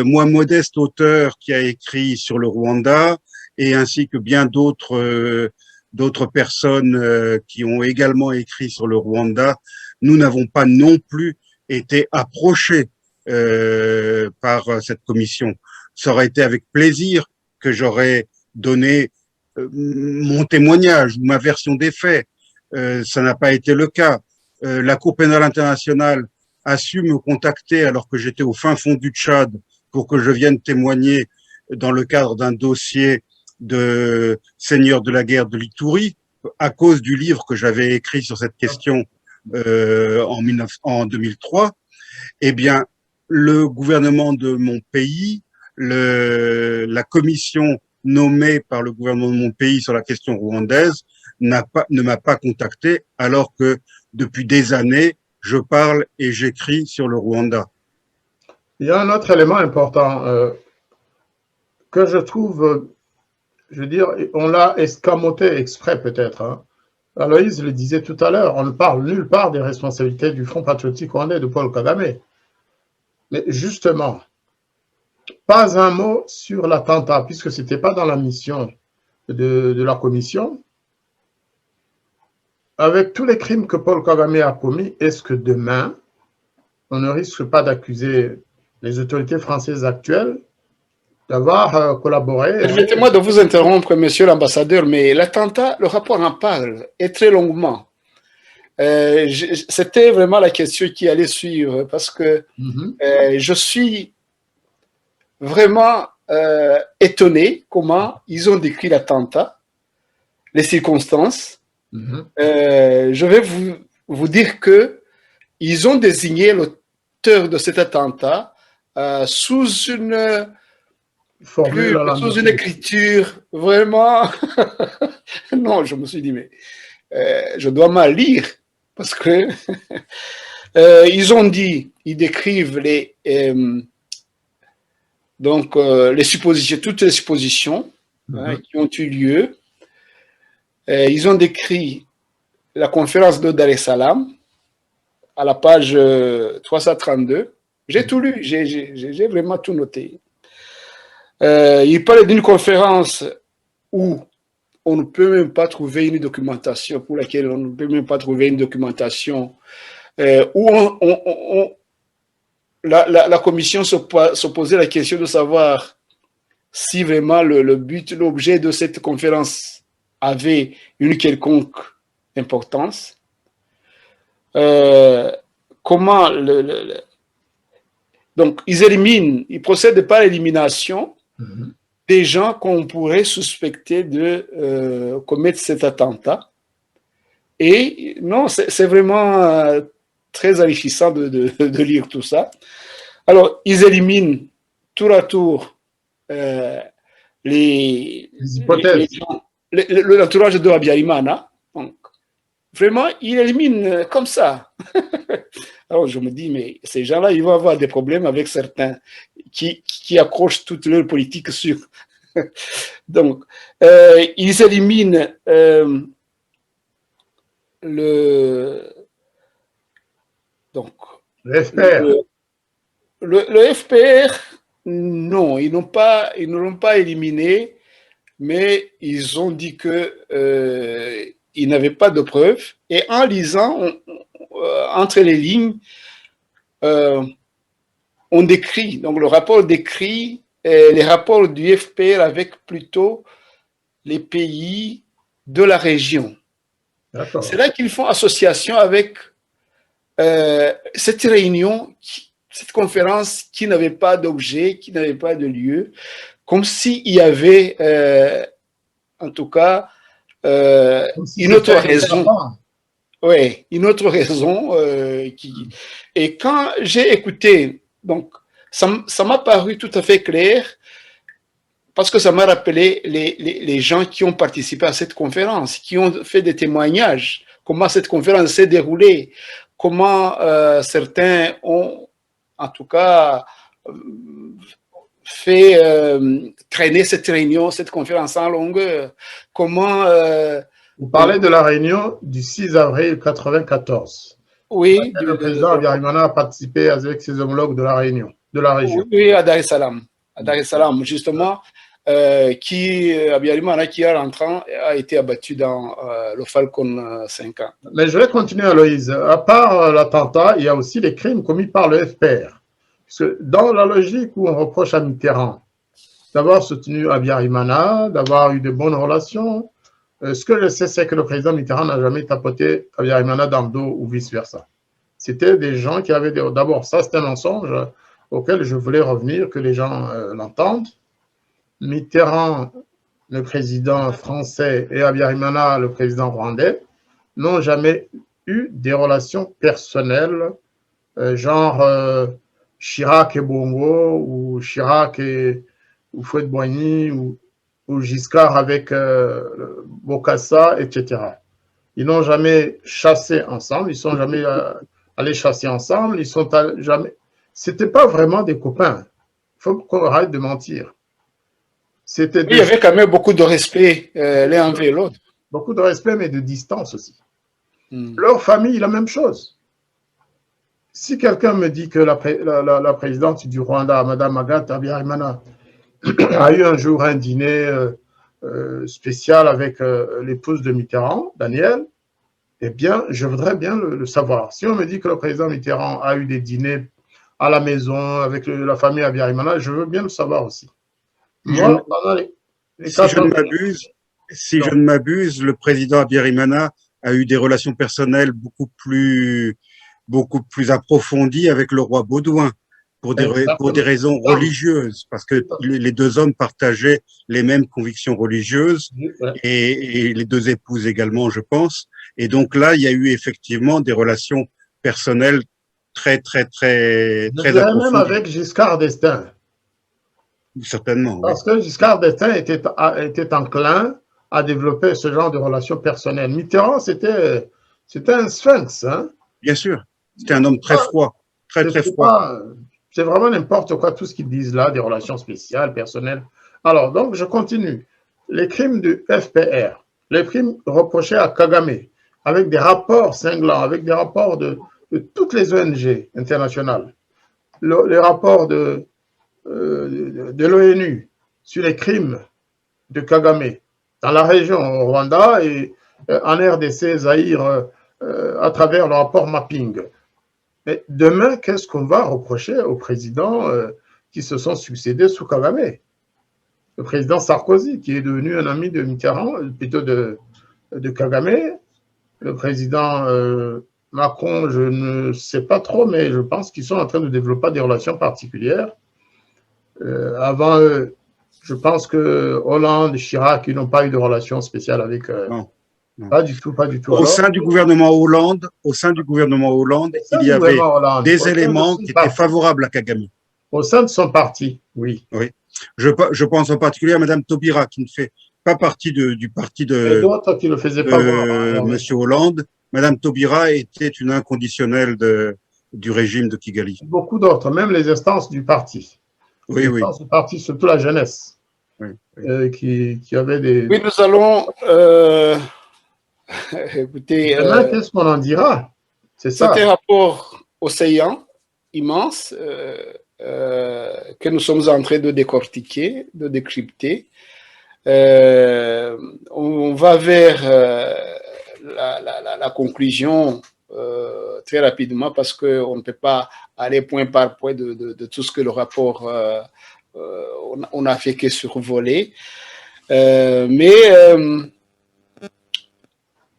D: moi, modeste auteur qui a écrit sur le Rwanda, et ainsi que bien d'autres personnes qui ont également écrit sur le Rwanda, nous n'avons pas non plus été approchés par cette commission. Ça aurait été avec plaisir que j'aurais donné mon témoignage ou ma version des faits. Ça n'a pas été le cas. La Cour pénale internationale a su me contacter alors que j'étais au fin fond du Tchad pour que je vienne témoigner dans le cadre d'un dossier de seigneur de la guerre de l'Ituri, à cause du livre que j'avais écrit sur cette question en 2003. Eh bien, le gouvernement de mon pays, la commission nommée par le gouvernement de mon pays sur la question rwandaise ne m'a pas contacté, alors que depuis des années, je parle et j'écris sur le Rwanda.
E: Il y a un autre élément important que je trouve, je veux dire, on l'a escamoté exprès peut-être. Hein. Aloïse le disait tout à l'heure, on ne parle nulle part des responsabilités du Front patriotique rwandais de Paul Kagame. Mais justement, pas un mot sur l'attentat, puisque ce n'était pas dans la mission de la commission. Avec tous les crimes que Paul Kagame a commis, est-ce que demain, on ne risque pas d'accuser les autorités françaises actuelles d'avoir collaboré?
C: Permettez-moi de vous interrompre, monsieur l'ambassadeur, mais l'attentat, le rapport en parle, et très longuement. C'était vraiment la question qui allait suivre, parce que je suis vraiment étonné comment ils ont décrit l'attentat, les circonstances. Je vais vous dire que ils ont désigné l'auteur de cet attentat sous une sous une écriture vraiment. Non, je me suis dit, mais je dois mal lire parce que ils ont dit, ils décrivent les suppositions, toutes les suppositions qui ont eu lieu. Ils ont décrit la conférence de Dar es Salaam à la page 332. J'ai tout lu, j'ai vraiment tout noté. Il parlait d'une conférence où on ne peut même pas trouver une documentation, pour laquelle on ne peut même pas trouver une documentation, où la commission se posait la question de savoir si vraiment le but, l'objet de cette conférence avait une quelconque importance. Comment donc ils procèdent par élimination des gens qu'on pourrait suspecter de commettre cet attentat. Et non, c'est vraiment très enrichissant de lire tout ça. Alors, ils éliminent tour à tour les hypothèses. L'entourage de Habyarimana. Donc, vraiment, ils éliminent comme ça. Alors, je me dis, mais ces gens-là, ils vont avoir des problèmes avec certains qui accrochent toute leur politique sur. Donc, ils éliminent le FPR. Le FPR, non, ils ne l'ont pas éliminé, mais ils ont dit que ils n'avaient pas de preuves. Et en lisant entre les lignes, on décrit, donc le rapport décrit les rapports du FPR avec plutôt les pays de la région. C'est là qu'ils font association avec cette réunion, cette conférence qui n'avait pas d'objet, qui n'avait pas de lieu, comme s'il y avait, en tout cas, une autre raison. Oui, une autre raison. Et quand j'ai écouté, donc, ça m'a paru tout à fait clair, parce que ça m'a rappelé les gens qui ont participé à cette conférence, qui ont fait des témoignages, comment cette conférence s'est déroulée, comment certains ont, en tout cas, fait traîner cette réunion, cette conférence en longueur. Comment...
E: Vous parlez de la réunion du 6 avril 1994.
C: Oui.
E: Le président Habyarimana a participé avec ses homologues de la réunion, de la région.
C: Oui, à Dar es Salaam. À Dar es Salaam, justement, Habyarimana, qui est rentrant, a été abattu dans le Falcon 5 ans.
E: Mais je vais continuer, Aloïse. À part l'attentat, il y a aussi les crimes commis par le FPR. Parce que dans la logique où on reproche à Mitterrand d'avoir soutenu Habyarimana, d'avoir eu de bonnes relations, ce que je sais, c'est que le président Mitterrand n'a jamais tapoté Habyarimana dans le dos ou vice-versa. C'était des gens qui avaient... D'abord, ça, c'est un mensonge auquel je voulais revenir, que les gens l'entendent. Mitterrand, le président français, et Habyarimana, le président rwandais, n'ont jamais eu des relations personnelles, genre Chirac et Bongo, ou Chirac et Houphouët-Boigny, ou Giscard avec Bokassa, etc. Ils n'ont jamais chassé ensemble, ils ne sont jamais allés chasser ensemble, ils sont jamais... C'était pas vraiment des copains. Il faut qu'on arrête de mentir.
C: Il y avait quand même beaucoup de respect l'un envers l'autre.
E: Beaucoup de respect, mais de distance aussi. Leur famille, la même chose. Si quelqu'un me dit que la présidente du Rwanda, Mme Agathe Habyarimana, a eu un jour un dîner spécial avec l'épouse de Mitterrand, Daniel, eh bien, je voudrais bien le savoir. Si on me dit que le président Mitterrand a eu des dîners à la maison avec la famille Habyarimana, je veux bien le savoir aussi. Moi,
D: si je ne m'abuse, le président Habyarimana a eu des relations personnelles beaucoup plus approfondies avec le roi Baudouin pour des raisons religieuses, parce que les deux hommes partageaient les mêmes convictions religieuses et les deux épouses également, je pense. Et donc là, il y a eu effectivement des relations personnelle très, très, très,
E: Je
D: très
E: dirais même
D: approfondie.
E: avec Giscard d'Estaing.
D: Certainement, oui.
E: Parce que Giscard d'Estaing était enclin à développer ce genre de relations personnelles. Mitterrand, c'était un sphinx. Hein.
D: Bien sûr. C'était un homme très froid, très, très froid.
E: C'est vraiment n'importe quoi, tout ce qu'ils disent là, des relations spéciales, personnelles. Alors, donc, je continue. Les crimes du FPR, les crimes reprochés à Kagame, avec des rapports cinglants, avec des rapports de toutes les ONG internationales, les rapports de l'ONU sur les crimes de Kagame dans la région, au Rwanda et en RDC, Zaïre, à travers le rapport mapping. Mais demain, qu'est-ce qu'on va reprocher aux présidents qui se sont succédés sous Kagame? Le président Sarkozy, qui est devenu un ami de Mitterrand, plutôt de Kagame. Le président Macron, je ne sais pas trop, mais je pense qu'ils sont en train de développer des relations particulières. Avant eux, je pense que Hollande, Chirac, ils n'ont pas eu de relations spéciales avec
D: Non, non.
E: Pas du tout, pas du tout.
D: Au sein du gouvernement Hollande, il y avait des éléments qui étaient favorables à Kagame.
E: Au sein de son parti, oui.
D: Oui. Je pense en particulier à Madame Taubira, qui ne fait pas partie du parti de
E: d'autres qui le faisaient pas voir.
D: Monsieur Hollande. Madame Taubira était une inconditionnelle du régime de Kigali.
E: Beaucoup d'autres, même les instances du parti.
D: Oui,
E: les
D: oui.
E: instances du parti, surtout la jeunesse,
D: Oui, oui.
E: qui avait des...
C: Oui, nous allons... écoutez...
E: Demain, qu'est-ce qu'on en dira? C'est ça.
C: C'est un rapport océan immense que nous sommes en train de décortiquer, de décrypter. On va vers la conclusion très rapidement parce qu'on ne peut pas aller point par point de tout ce que le rapport on a fait que survoler. Mais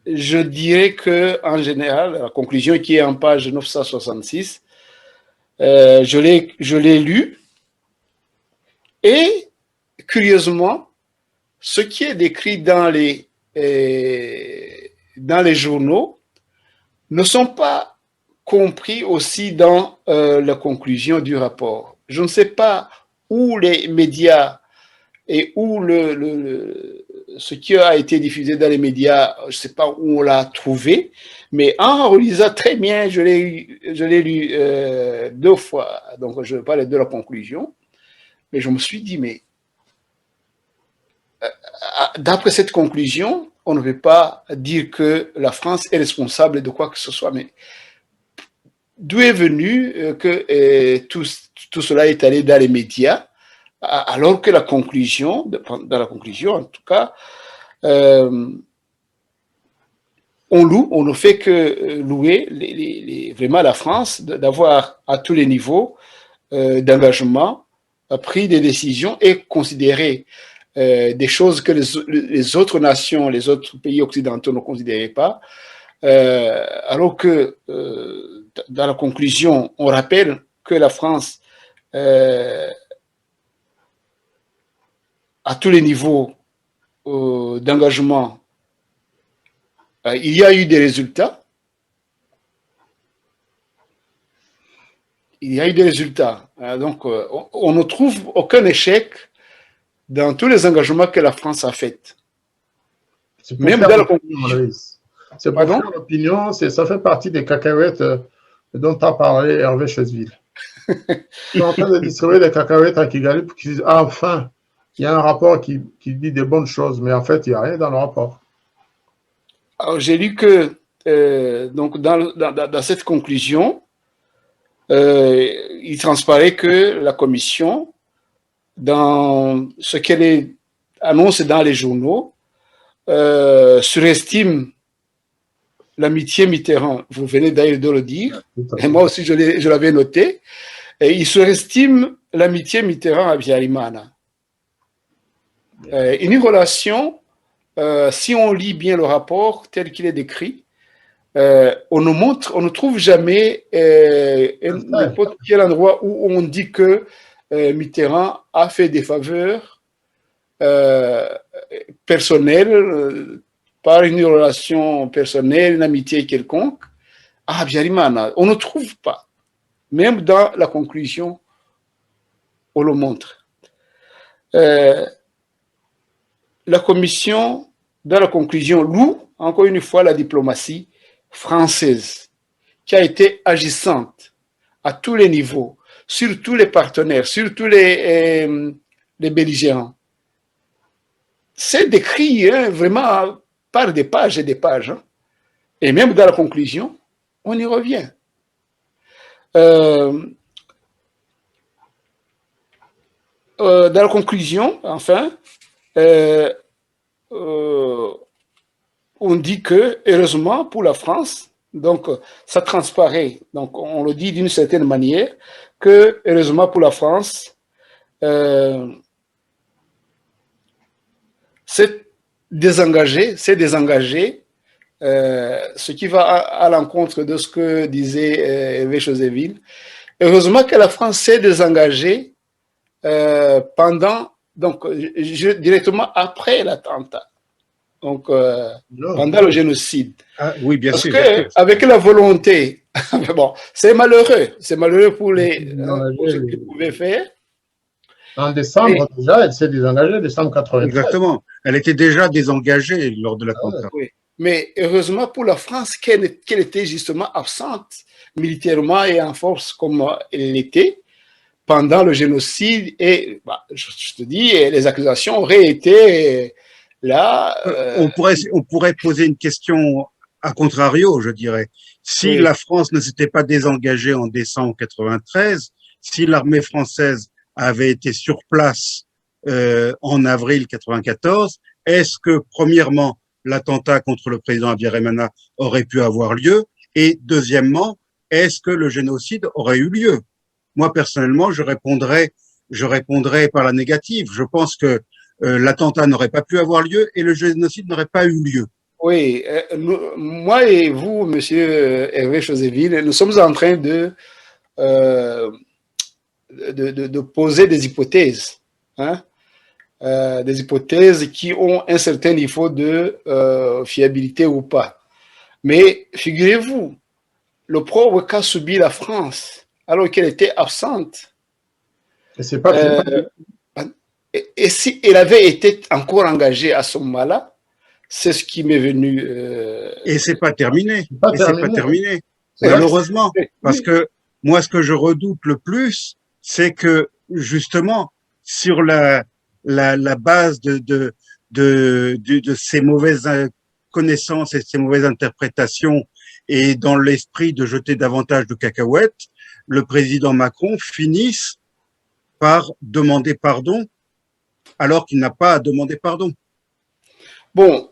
C: je dirais que en général, la conclusion qui est en page 966, je l'ai lu et curieusement, ce qui est décrit dans les journaux ne sont pas compris aussi dans la conclusion du rapport. Je ne sais pas où les médias et où ce qui a été diffusé dans les médias, je ne sais pas où on l'a trouvé, mais en relisant très bien, je l'ai lu 2 fois, donc je parle de la conclusion, mais je me suis dit, mais d'après cette conclusion, on ne peut pas dire que la France est responsable de quoi que ce soit, mais d'où est venu que tout cela est allé dans les médias, alors que dans la conclusion en tout cas, on ne fait que louer vraiment la France d'avoir à tous les niveaux d'engagement pris des décisions et considéré des choses que les autres nations, les autres pays occidentaux ne considéraient pas, alors que dans la conclusion, on rappelle que la France à tous les niveaux d'engagement, il y a eu des résultats. Il y a eu des résultats. Donc, on ne trouve aucun échec dans tous les engagements que la France a faits. Même dans la conclusion.
E: C'est pas l'opinion, ça fait partie des cacahuètes dont a parlé Hervé Chesville. Ils sont en train de distribuer des cacahuètes à Kigali pour qu'ils disent enfin, il y a un rapport qui dit des bonnes choses, mais en fait, il n'y a rien dans le rapport.
C: Alors, j'ai lu que donc dans cette conclusion, il transparaît que la Commission, dans ce qu'elle annonce dans les journaux, surestime l'amitié Mitterrand. Vous venez d'ailleurs de le dire, et moi aussi je l'avais noté. Et il surestime l'amitié Mitterrand-Habyarimana. Une relation, si on lit bien le rapport tel qu'il est décrit, on ne trouve jamais n'importe quel endroit où on dit que Mitterrand a fait des faveurs personnelles par une relation personnelle, une amitié quelconque à Habyarimana. On ne trouve pas. Même dans la conclusion, on le montre. La commission, dans la conclusion, loue encore une fois la diplomatie française, qui a été agissante à tous les niveaux, sur tous les partenaires, sur tous les belligérants. C'est décrit vraiment par des pages et des pages. Hein. Et même dans la conclusion, on y revient. Dans la conclusion, enfin, on dit que, heureusement pour la France, donc ça transparaît, donc on le dit d'une certaine manière, que, heureusement pour la France, c'est désengagé, ce qui va à l'encontre de ce que disait Hervé Chosséville. Heureusement que la France s'est désengagée pendant, donc directement après l'attentat, donc pendant le génocide.
D: Ah, oui, bien
C: Parce
D: sûr.
C: que avec la volonté, bon, c'est malheureux pour pour ce qu'ils pouvaient faire.
E: En décembre, déjà, elle s'est désengagée, décembre 93.
D: Exactement. Elle était déjà désengagée lors de l'attentat.
C: Oui. Mais heureusement pour la France qu'elle était justement absente militairement et en force comme elle l'était pendant le génocide. Et je te dis, les accusations auraient été là.
D: On pourrait poser une question à contrario, je dirais. Si
C: Oui.
D: la France ne s'était pas désengagée en décembre 93, si l'armée française avait été sur place en avril 94, est-ce que, premièrement, l'attentat contre le président Habyarimana aurait pu avoir lieu? Et deuxièmement, est-ce que le génocide aurait eu lieu? Moi, personnellement, je répondrais par la négative. Je pense que l'attentat n'aurait pas pu avoir lieu et le génocide n'aurait pas eu lieu.
C: Oui, moi et vous, monsieur Hervé Chosséville, nous sommes en train de poser des hypothèses, hein, des hypothèses qui ont un certain niveau de fiabilité ou pas. Mais figurez-vous, le l'opprobre qu'a subi la France alors qu'elle était absente,
E: Et c'est pas
C: et si elle avait été encore engagée à ce moment-là, c'est ce qui m'est venu.
D: Et c'est pas terminé.
E: pas
D: Et c'est pas
E: terminé.
D: terminé.
C: C'est
D: Malheureusement.
C: vrai.
D: Parce que moi, ce que je redoute le plus, c'est que justement, sur la base de ces mauvaises connaissances et ces mauvaises interprétations et dans l'esprit de jeter davantage de cacahuètes, le président Macron finisse par demander pardon alors qu'il n'a pas à demander pardon.
C: Bon,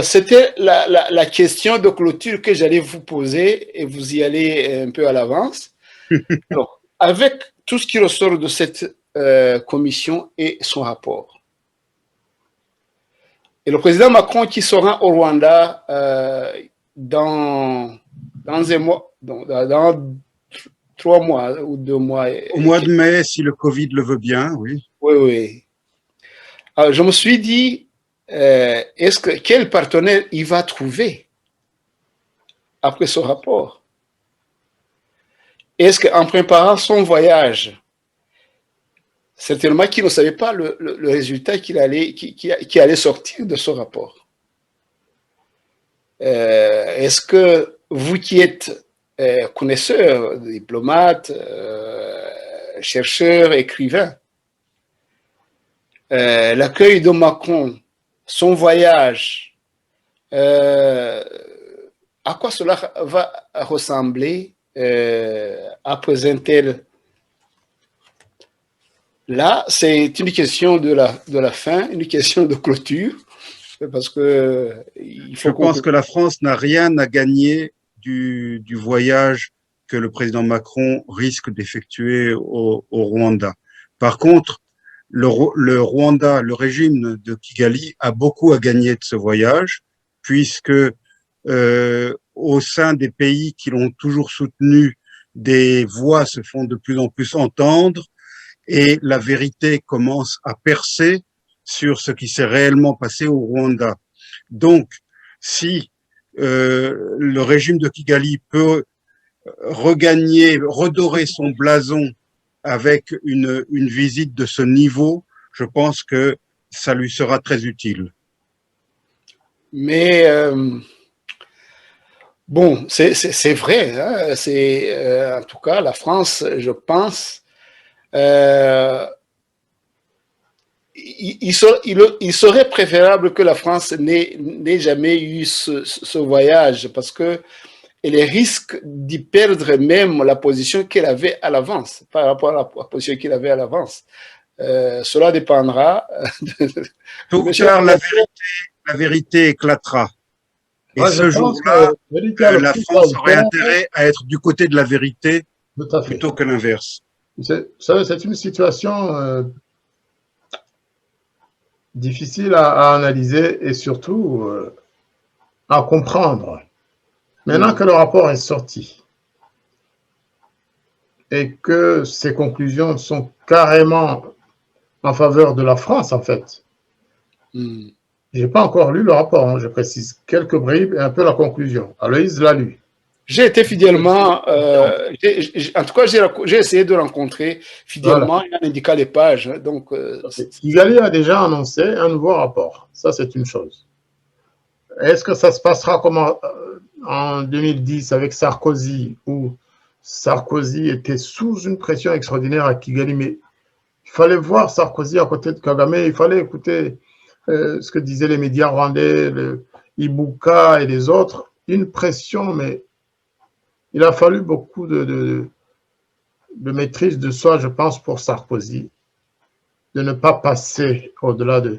C: c'était la question de clôture que j'allais vous poser et vous y allez un peu à l'avance. Alors, avec tout ce qui ressort de cette commission et son rapport, et le président Macron qui sera au Rwanda dans un mois, dans 3 mois ou 2 mois.
D: Au mois de mai, si le Covid le veut bien, oui.
C: Oui, oui. Alors, je me suis dit, quel partenaire il va trouver après ce rapport? Est-ce qu'en préparant son voyage, certainement qu'il ne savait pas le résultat qui allait sortir de ce rapport. Est-ce que vous qui êtes connaisseur, diplomate, chercheur, écrivain, l'accueil de Macron, son voyage, à quoi cela va ressembler après un tel? Là, c'est une question de la fin, une question de clôture, parce que
D: je pense que la France n'a rien à gagner du voyage que le président Macron risque d'effectuer au Rwanda. Par contre, le Rwanda, le régime de Kigali a beaucoup à gagner de ce voyage, puisque au sein des pays qui l'ont toujours soutenu, des voix se font de plus en plus entendre et la vérité commence à percer sur ce qui s'est réellement passé au Rwanda. Donc, si le régime de Kigali peut regagner, redorer son blason avec une visite de ce niveau, je pense que ça lui sera très utile.
C: Mais bon, c'est vrai. Hein, en tout cas, la France, je pense, il serait préférable que la France n'ait jamais eu ce voyage parce que elle risque d'y perdre même la position qu'elle avait à l'avance, par rapport à la position qu'elle avait à l'avance. Cela dépendra
D: Tôt ou tard, la vérité éclatera. Et
E: Moi, je
D: ce
E: pense
D: jour-là,
E: que vérité a le
D: la
E: plus
D: France aurait
E: à le faire.
D: intérêt à être du côté de la vérité
E: Tout à fait.
D: plutôt que l'inverse.
E: Vous savez, c'est une situation difficile à analyser et surtout à comprendre. Maintenant que le rapport est sorti et que ses conclusions sont carrément en faveur de la France, en fait. Je n'ai pas encore lu le rapport, hein, je précise. Quelques bribes et un peu la conclusion. Aloïse l'a lu.
C: J'ai été fidèlement, en tout cas, j'ai essayé de rencontrer fidèlement en indiquant les pages. Donc,
E: Kigali a déjà annoncé un nouveau rapport. Ça, c'est une chose. Est-ce que ça se passera comme en 2010 avec Sarkozy, où Sarkozy était sous une pression extraordinaire à Kigali, mais il fallait voir Sarkozy à côté de Kagame, il fallait écouter ce que disaient les médias rwandais, Ibuka et les autres, une pression, mais il a fallu beaucoup de maîtrise de soi, je pense, pour Sarkozy, de ne pas passer au-delà de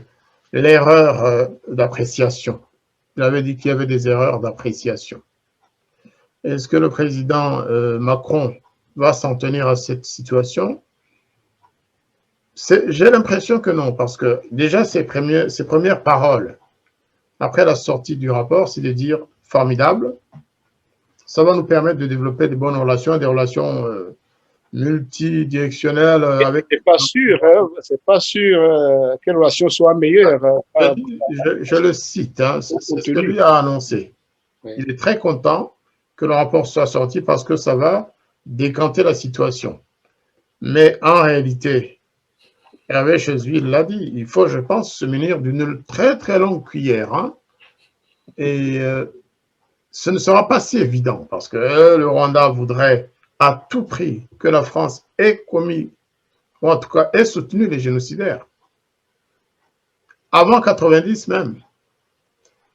E: l'erreur d'appréciation. Il avait dit qu'il y avait des erreurs d'appréciation. Est-ce que le président Macron va s'en tenir à cette situation? J'ai l'impression que non, parce que déjà ses premières paroles après la sortie du rapport, c'est de dire formidable, ça va nous permettre de développer de bonnes relations, des relations multidirectionnelles avec.
C: C'est pas sûr, hein, c'est pas sûr que les relations soient meilleures.
E: Je le cite, hein, c'est ce que lui a annoncé. Oui. Il est très content que le rapport soit sorti parce que ça va décanter la situation. Mais en réalité, Hervé Chesville l'a dit, il faut, je pense, se munir d'une très très longue cuillère. Hein, et ce ne sera pas si évident parce que le Rwanda voudrait à tout prix que la France ait commis, ou en tout cas ait soutenu les génocidaires. Avant 90 même,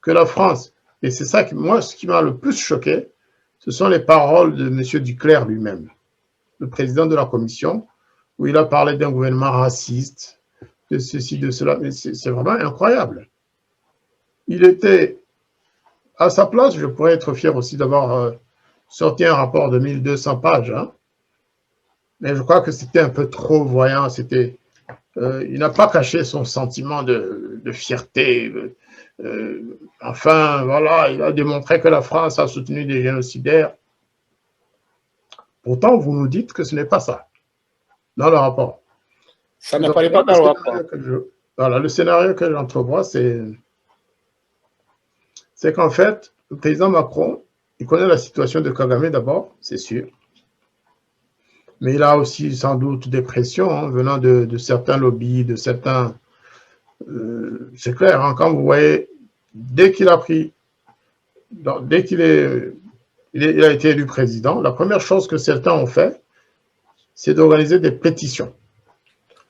E: que la France, et c'est ça qui, moi, ce qui m'a le plus choqué, ce sont les paroles de M. Duclerc lui-même, le président de la commission, où il a parlé d'un gouvernement raciste, de ceci, de cela, mais c'est vraiment incroyable. Il était à sa place, je pourrais être fier aussi d'avoir sorti un rapport de 1200 pages, hein, mais je crois que c'était un peu trop voyant, il n'a pas caché son sentiment de fierté, enfin, voilà, il a démontré que la France a soutenu des génocidaires. Pourtant, vous nous dites que ce n'est pas ça, dans le rapport.
C: Ça n'apparaît pas dans le rapport.
E: Voilà, le scénario que j'entrevois, c'est qu'en fait, le président Macron, il connaît la situation de Kagame d'abord, c'est sûr. Mais il a aussi sans doute des pressions hein, venant de certains lobbies, de certains... c'est clair, hein, quand vous voyez, dès qu'il a pris... Dès qu'il il a été élu président, la première chose que certains ont fait, c'est d'organiser des pétitions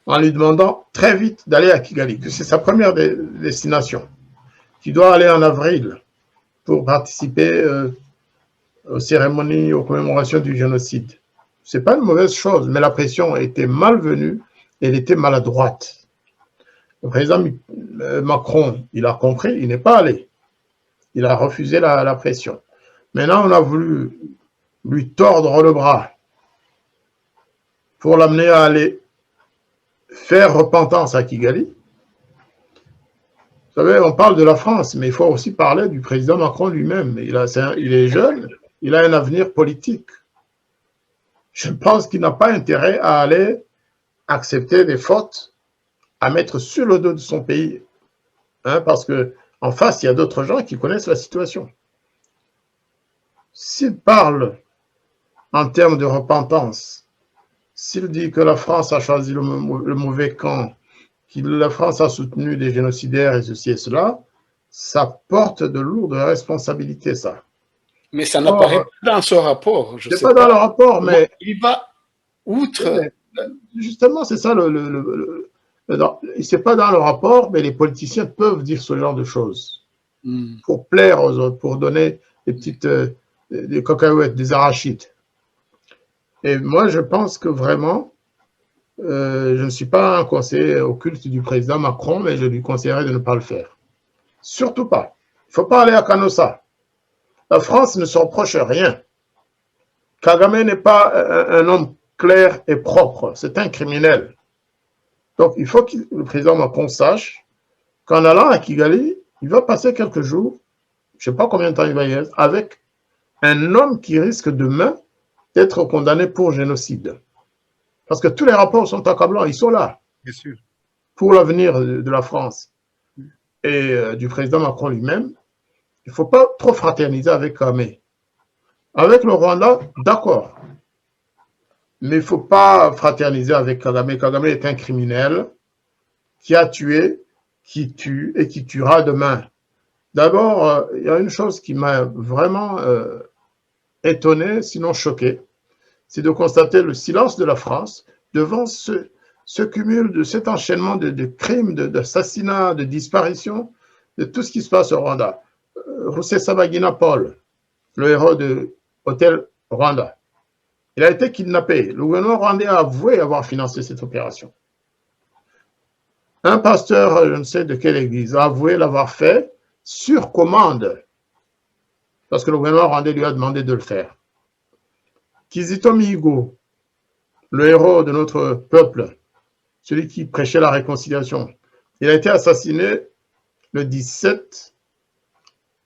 E: en lui demandant très vite d'aller à Kigali, que c'est sa première destination, qui doit aller en avril pour participer aux cérémonies, aux commémorations du génocide. Ce n'est pas une mauvaise chose, mais la pression était malvenue et elle était maladroite. Le président Macron, il a compris, il n'est pas allé. Il a refusé la pression. Maintenant, on a voulu lui tordre le bras pour l'amener à aller faire repentance à Kigali. Vous savez, on parle de la France, mais il faut aussi parler du président Macron lui-même. Il est jeune, il a un avenir politique. Je pense qu'il n'a pas intérêt à aller accepter des fautes, à mettre sur le dos de son pays, hein, parce qu'en face, il y a d'autres gens qui connaissent la situation. S'il parle en termes de repentance. S'il dit que la France a choisi le mauvais camp, que la France a soutenu des génocidaires et ceci et cela, ça porte de lourdes responsabilités, ça.
C: Mais ça n'apparaît pas dans ce rapport. Je
E: C'est
C: sais
E: pas dans le rapport, mais
C: il va outre.
E: justement, c'est ça c'est pas dans le rapport, mais les politiciens peuvent dire ce genre de choses pour plaire aux autres, pour donner des petites des cacahuètes, des arachides. Et moi, je pense que vraiment, je ne suis pas un conseiller occulte du président Macron, mais je lui conseillerais de ne pas le faire. Surtout pas. Il ne faut pas aller à Canossa. La France ne se reproche rien. Kagame n'est pas un homme clair et propre. C'est un criminel. Donc, il faut que le président Macron sache qu'en allant à Kigali, il va passer quelques jours, je ne sais pas combien de temps il va y être, avec un homme qui risque demain d'être condamné pour génocide. Parce que tous les rapports sont accablants, ils sont là.
D: Bien sûr.
E: Pour l'avenir de la France et du président Macron lui-même, il ne faut pas trop fraterniser avec Kagame. Avec le Rwanda, d'accord. Mais il ne faut pas fraterniser avec Kagame. Kagame est un criminel qui a tué, qui tue et qui tuera demain. D'abord, il y a une chose qui m'a vraiment étonné, sinon choqué, c'est de constater le silence de la France devant ce cumul de cet enchaînement de crimes, d'assassinats, de disparitions, de tout ce qui se passe au Rwanda. Rusesabagina Paul, le héros de Hôtel Rwanda, il a été kidnappé. Le gouvernement rwandais a avoué avoir financé cette opération. Un pasteur, je ne sais de quelle église, a avoué l'avoir fait sur commande, parce que le gouvernement rwandais lui a demandé de le faire. Kizito Mihigo, le héros de notre peuple, celui qui prêchait la réconciliation, il a été assassiné le 17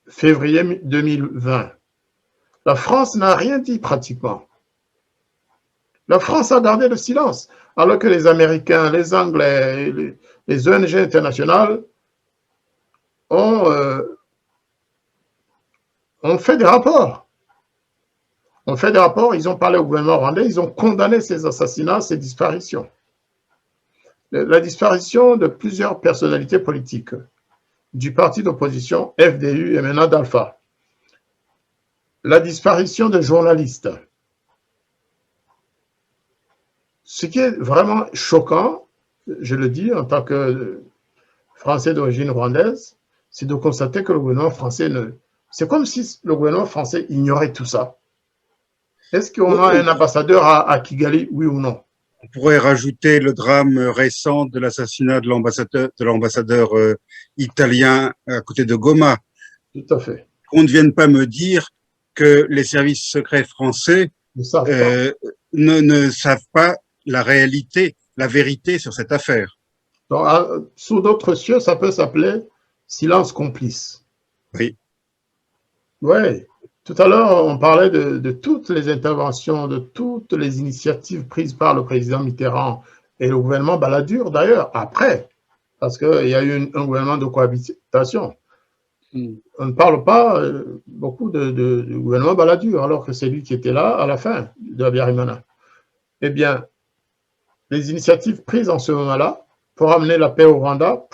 E: février 2020. La France n'a rien dit pratiquement. La France a gardé le silence, alors que les Américains, les Anglais, les ONG internationales ont fait des rapports. On fait des rapports, ils ont parlé au gouvernement rwandais, ils ont condamné ces assassinats, ces disparitions. La disparition de plusieurs personnalités politiques du parti d'opposition FDU et maintenant d'Alpha. La disparition de journalistes. Ce qui est vraiment choquant, je le dis en tant que Français d'origine rwandaise, c'est de constater que le gouvernement français c'est comme si le gouvernement français ignorait tout ça. Est-ce qu'on a un ambassadeur à Kigali, oui ou non?
D: On pourrait rajouter le drame récent de l'assassinat de l'ambassadeur italien à côté de Goma.
E: Tout à fait.
D: Qu'on ne vienne pas me dire que les services secrets français ne savent pas la réalité, la vérité sur cette affaire.
E: Donc, sous d'autres cieux, ça peut s'appeler silence complice.
D: Oui.
E: Oui. Tout à l'heure, on parlait de toutes les interventions, de toutes les initiatives prises par le président Mitterrand et le gouvernement Balladur, d'ailleurs, après, parce qu'il y a eu un gouvernement de cohabitation. On ne parle pas beaucoup du gouvernement Balladur, alors que c'est lui qui était là à la fin de la Biarimana. Eh bien, les initiatives prises en ce moment-là pour amener la paix au Rwanda,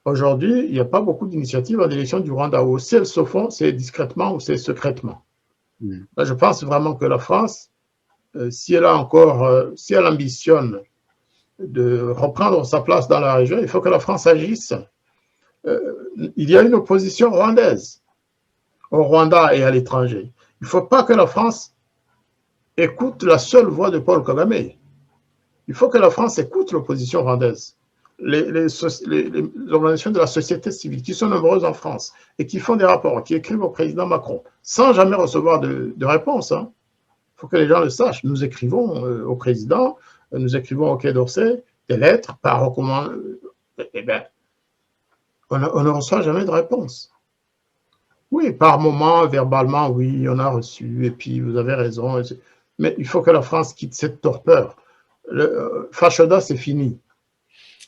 E: aujourd'hui, il n'y a pas beaucoup d'initiatives en direction du Rwanda. Ou si elles se font, c'est discrètement ou c'est secrètement. Là, je pense vraiment que la France, si elle ambitionne de reprendre sa place dans la région, il faut que la France agisse. Il y a une opposition rwandaise au Rwanda et à l'étranger. Il ne faut pas que la France écoute la seule voix de Paul Kagame. Il faut que la France écoute l'opposition rwandaise. Les organisations de la société civile qui sont nombreuses en France et qui font des rapports, qui écrivent au président Macron sans jamais recevoir de réponse. Il faut que les gens le sachent. Nous écrivons au président, nous écrivons au Quai d'Orsay des lettres par recommandation. Eh bien, on ne reçoit jamais de réponse. Oui, par moment, verbalement, oui, on a reçu, et puis vous avez raison. Mais il faut que la France quitte cette torpeur. Le Fachoda, c'est fini.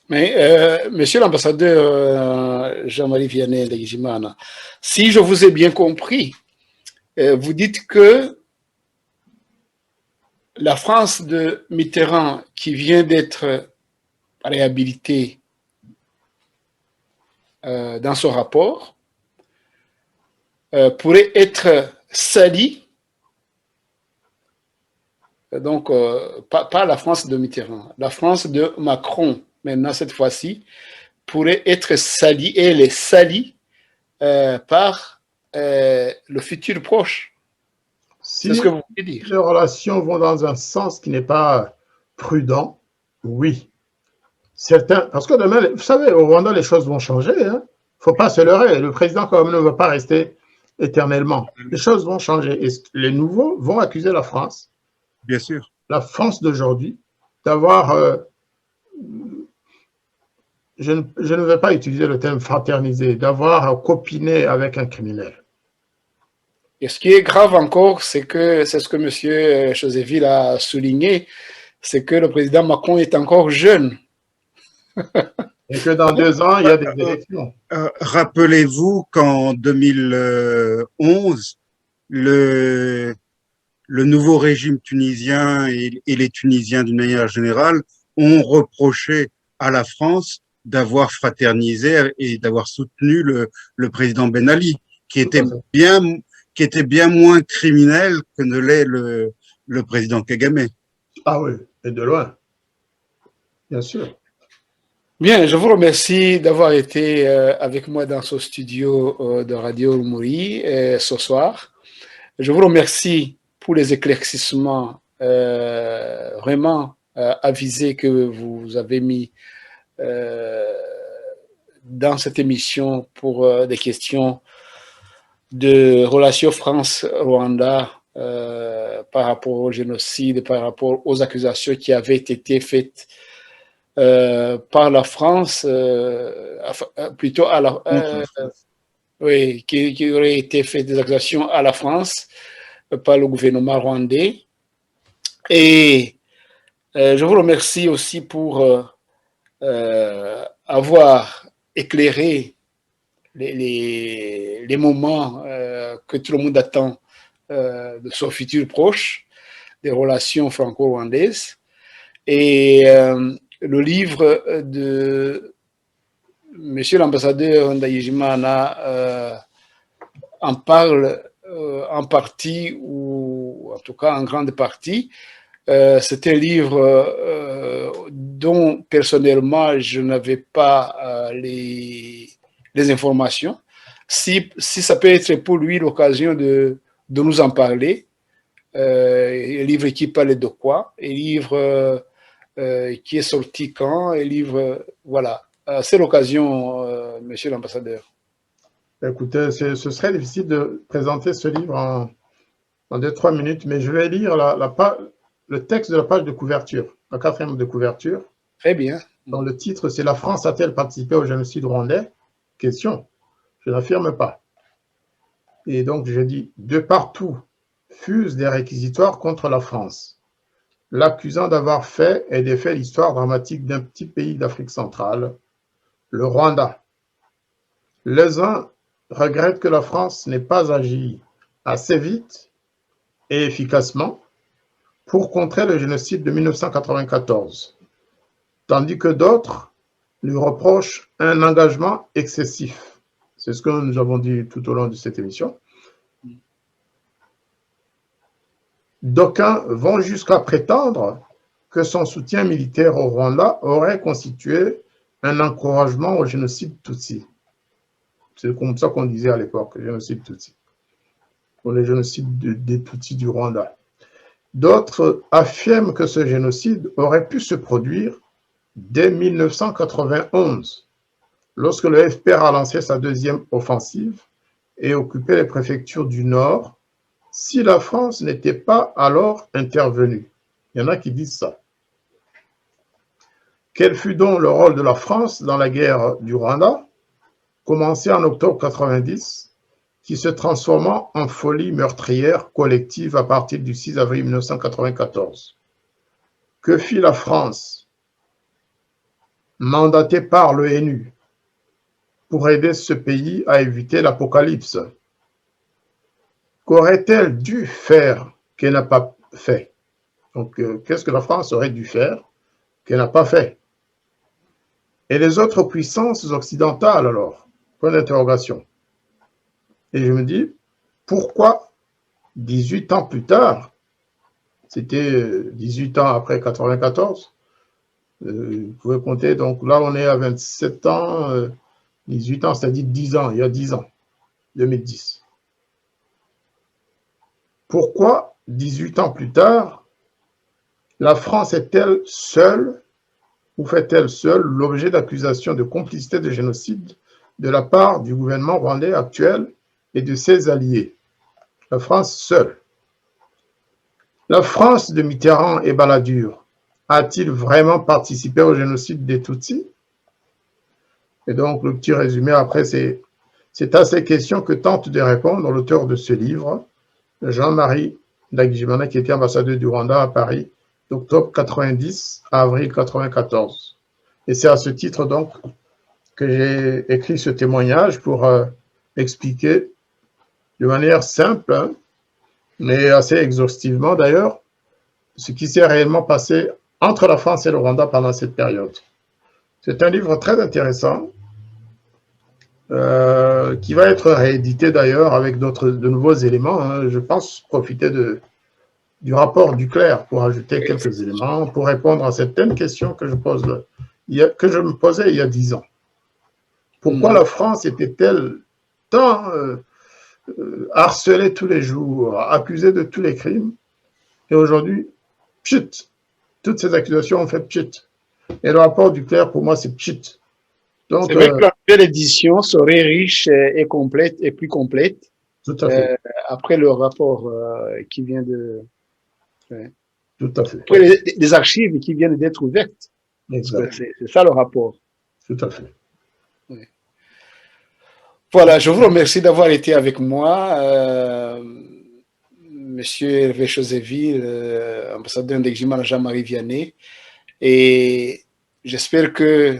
C: Mais, monsieur l'ambassadeur Jean-Marie Vianney Ndagijimana, si je vous ai bien compris, vous dites que la France de Mitterrand qui vient d'être réhabilitée dans son rapport pourrait être salie, donc pas la France de Mitterrand, la France de Macron, maintenant cette fois-ci, pourrait être salie, et elle est salie par le futur proche.
E: Si
C: C'est ce que vous voulez dire.
E: les relations vont dans un sens qui n'est pas prudent, oui. Certains, parce que demain, vous savez, au Rwanda, les choses vont changer. Il ne faut pas se leurrer. Le président, quand même, ne va pas rester éternellement. Les choses vont changer. Et les nouveaux vont accuser la France,
D: Bien sûr.
E: la France d'aujourd'hui, d'avoir, je ne vais pas utiliser le terme fraterniser, d'avoir copiné avec un criminel.
C: Et ce qui est grave encore, c'est ce que M. Joseville a souligné, c'est que le président Macron est encore jeune.
E: Et que dans 2 ans, il y a des élections.
D: Rappelez-vous qu'en 2011, le nouveau régime tunisien et les Tunisiens d'une manière générale ont reproché à la France d'avoir fraternisé et d'avoir soutenu le président Ben Ali, qui était bien moins criminel que ne l'est le président Kagame.
E: Ah oui, et de loin. Bien sûr.
C: Bien, je vous remercie d'avoir été avec moi dans ce studio de Radio Mouri ce soir. Je vous remercie pour les éclaircissements vraiment avisés que vous avez mis dans cette émission pour des questions de relations France-Rwanda par rapport au génocide, par rapport aux accusations qui avaient été faites par la France, plutôt à la, oui, qui aurait été fait des accusations à la France par le gouvernement rwandais. Et je vous remercie aussi pour avoir éclairé les moments que tout le monde attend de son futur proche, des relations franco-rwandaises. Et le livre de Monsieur l'ambassadeur Ndayishimana en parle en partie, ou en tout cas en grande partie. C'est un livre dont personnellement je n'avais pas les informations. Si ça peut être pour lui l'occasion de nous en parler, un livre qui parle de quoi, un livre qui est sorti quand, un livre, voilà. C'est l'occasion, monsieur l'ambassadeur.
E: Écoutez, ce serait difficile de présenter ce livre en 2-3 minutes, mais je vais lire le texte de la page de couverture, la 4e de couverture.
C: Très bien.
E: Dont le titre, c'est « La France a-t-elle participé au génocide rwandais ?» Question. Je n'affirme pas. Et donc, je dis « De partout fusent des réquisitoires contre la France, l'accusant d'avoir fait et défait l'histoire dramatique d'un petit pays d'Afrique centrale, le Rwanda. Les uns regrettent que la France n'ait pas agi assez vite et efficacement pour contrer le génocide de 1994, tandis que d'autres lui reprochent un engagement excessif. C'est ce que nous avons dit tout au long de cette émission. D'aucuns vont jusqu'à prétendre que son soutien militaire au Rwanda aurait constitué un encouragement au génocide Tutsi. C'est comme ça qu'on disait à l'époque, le génocide Tutsi, pour le génocide des Tutsis du Rwanda. D'autres affirment que ce génocide aurait pu se produire dès 1991, lorsque le FPR a lancé sa 2e offensive et occupé les préfectures du Nord, si la France n'était pas alors intervenue. Il y en a qui disent ça. Quel fut donc le rôle de la France dans la guerre du Rwanda, commencée en octobre 90, qui se transforma en folie meurtrière collective à partir du 6 avril 1994? Que fit la France, mandatée par l'ONU, pour aider ce pays à éviter l'apocalypse? Qu'aurait-elle dû faire qu'elle n'a pas fait? Donc, qu'est-ce que la France aurait dû faire qu'elle n'a pas fait? Et les autres puissances occidentales, alors? Point d'interrogation. Et je me dis, pourquoi 18 ans plus tard, c'était 18 ans après 94, vous pouvez compter, donc là on est à 27 ans, 18 ans, c'est-à-dire 10 ans, il y a 10 ans, 2010. Pourquoi 18 ans plus tard, la France est-elle seule ou fait-elle seule l'objet d'accusations de complicité de génocide de la part du gouvernement rwandais actuel et de ses alliés? La France seule. La France de Mitterrand et Balladur a-t-il vraiment participé au génocide des Tutsis? Et donc, le petit résumé après, c'est à ces questions que tente de répondre l'auteur de ce livre, Jean-Marie Ndagijimana, qui était ambassadeur du Rwanda à Paris d'octobre 90 à avril 94. Et c'est à ce titre donc que j'ai écrit ce témoignage pour expliquer de manière simple, hein, mais assez exhaustivement d'ailleurs, ce qui s'est réellement passé entre la France et le Rwanda pendant cette période. C'est un livre très intéressant qui va être réédité d'ailleurs avec de nouveaux éléments. Hein. Je pense profiter du rapport du Clerc pour ajouter quelques éléments, pour répondre à certaines questions que je me posais il y a 10 ans. Pourquoi la France était-elle tant harcelée tous les jours, accusée de tous les crimes, et aujourd'hui, pchit, toutes ces accusations ont fait pchit. Et le rapport du Clerc, pour moi, c'est pchit. Donc,
C: c'est vrai que la nouvelle édition serait riche et complète et plus complète.
E: Tout à fait.
C: Après le rapport qui vient de...
E: Tout à fait.
C: Après les archives qui viennent d'être ouvertes. C'est ça le rapport.
E: Tout à fait.
C: Oui. Voilà, je vous remercie d'avoir été avec moi. Monsieur Hervé Choseville, ambassadeur Ndagijimana Jean-Marie Vianney. Et j'espère que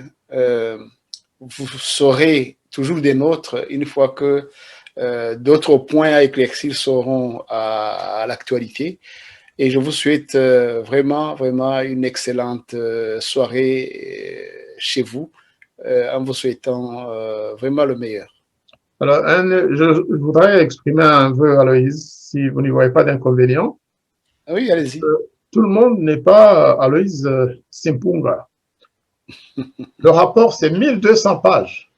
C: vous serez toujours des nôtres une fois que d'autres points à éclaircir seront à l'actualité. Et je vous souhaite vraiment une excellente soirée chez vous, en vous souhaitant vraiment le meilleur.
E: Alors, je voudrais exprimer un vœu, Aloïse, si vous n'y voyez pas d'inconvénient.
C: Oui, allez-y.
E: Tout le monde n'est pas Aloïse Simpunga. Le rapport, c'est 1200 pages.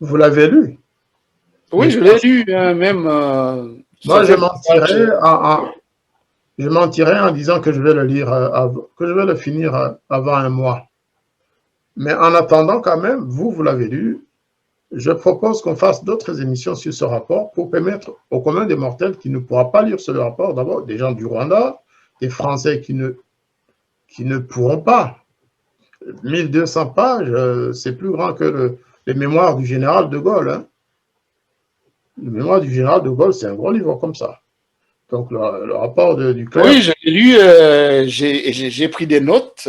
E: Vous l'avez lu?
C: Oui, je l'ai lu, même.
E: Moi, je mentirais en disant que je vais le lire, que je vais le finir avant un mois. Mais en attendant, quand même, vous l'avez lu. Je propose qu'on fasse d'autres émissions sur ce rapport pour permettre au commun des mortels qui ne pourra pas lire ce rapport, d'abord des gens du Rwanda, des Français qui ne pourront pas. 1200 pages, c'est plus grand que les mémoires du général de Gaulle. Hein. Le mémoire du général de Gaulle, c'est un gros livre comme ça. Donc, le rapport du Clerc.
C: Oui, j'ai lu, j'ai pris des notes.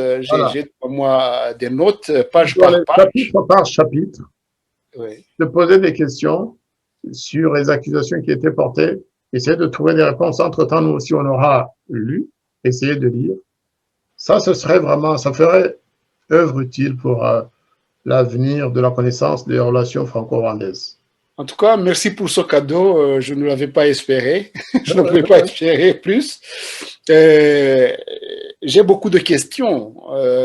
C: J'ai pour moi des notes, page par page.
E: Chapitre par chapitre.
C: Oui.
E: De poser des questions sur les accusations qui étaient portées, essayer de trouver des réponses. Entre-temps, nous aussi, on aura lu, essayé de lire. Ça, ce serait vraiment, ça ferait œuvre utile pour l'avenir de la connaissance des relations franco-rwandaises.
C: En tout cas, merci pour ce cadeau. Je ne l'avais pas espéré. Je ne pouvais pas espérer plus. J'ai beaucoup de questions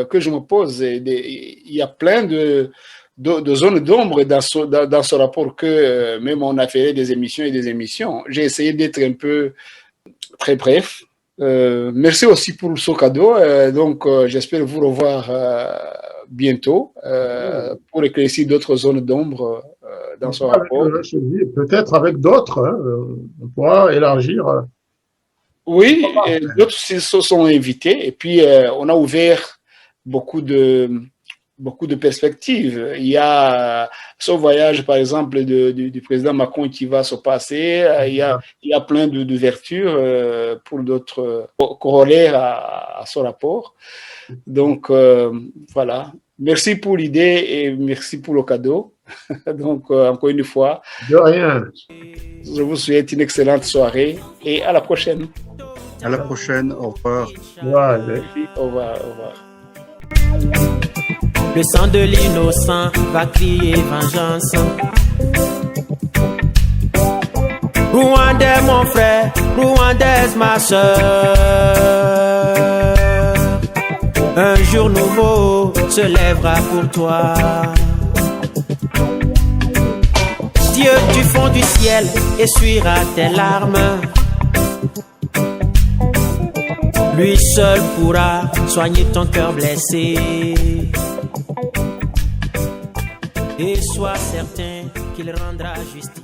C: que je me pose. Il y a plein de zones d'ombre dans ce rapport que même on a fait des émissions et des émissions. J'ai essayé d'être un peu très bref. Merci aussi pour ce cadeau. Donc, j'espère vous revoir bientôt pour éclaircir d'autres zones d'ombre dans ce rapport.
E: Peut-être avec d'autres, hein, on pourra élargir.
C: Oui, d'autres se sont invités et puis on a ouvert beaucoup de perspectives. Il y a ce voyage, par exemple, du président Macron qui va se passer. Il y a plein d'ouvertures pour d'autres corollaires à ce rapport. Donc, voilà. Merci pour l'idée et merci pour le cadeau. Donc, encore une fois,
E: de rien.
C: Je vous souhaite une excellente soirée et à la prochaine.
D: À la prochaine. Au revoir.
E: Ouais,
C: Au revoir, au revoir.
A: Le sang de l'innocent va crier vengeance. Rwandais mon frère, Rwandaise ma soeur. Un jour nouveau se lèvera pour toi. Dieu du fond du ciel essuiera tes larmes. Lui seul pourra soigner ton cœur blessé. Et sois certain qu'il rendra justice.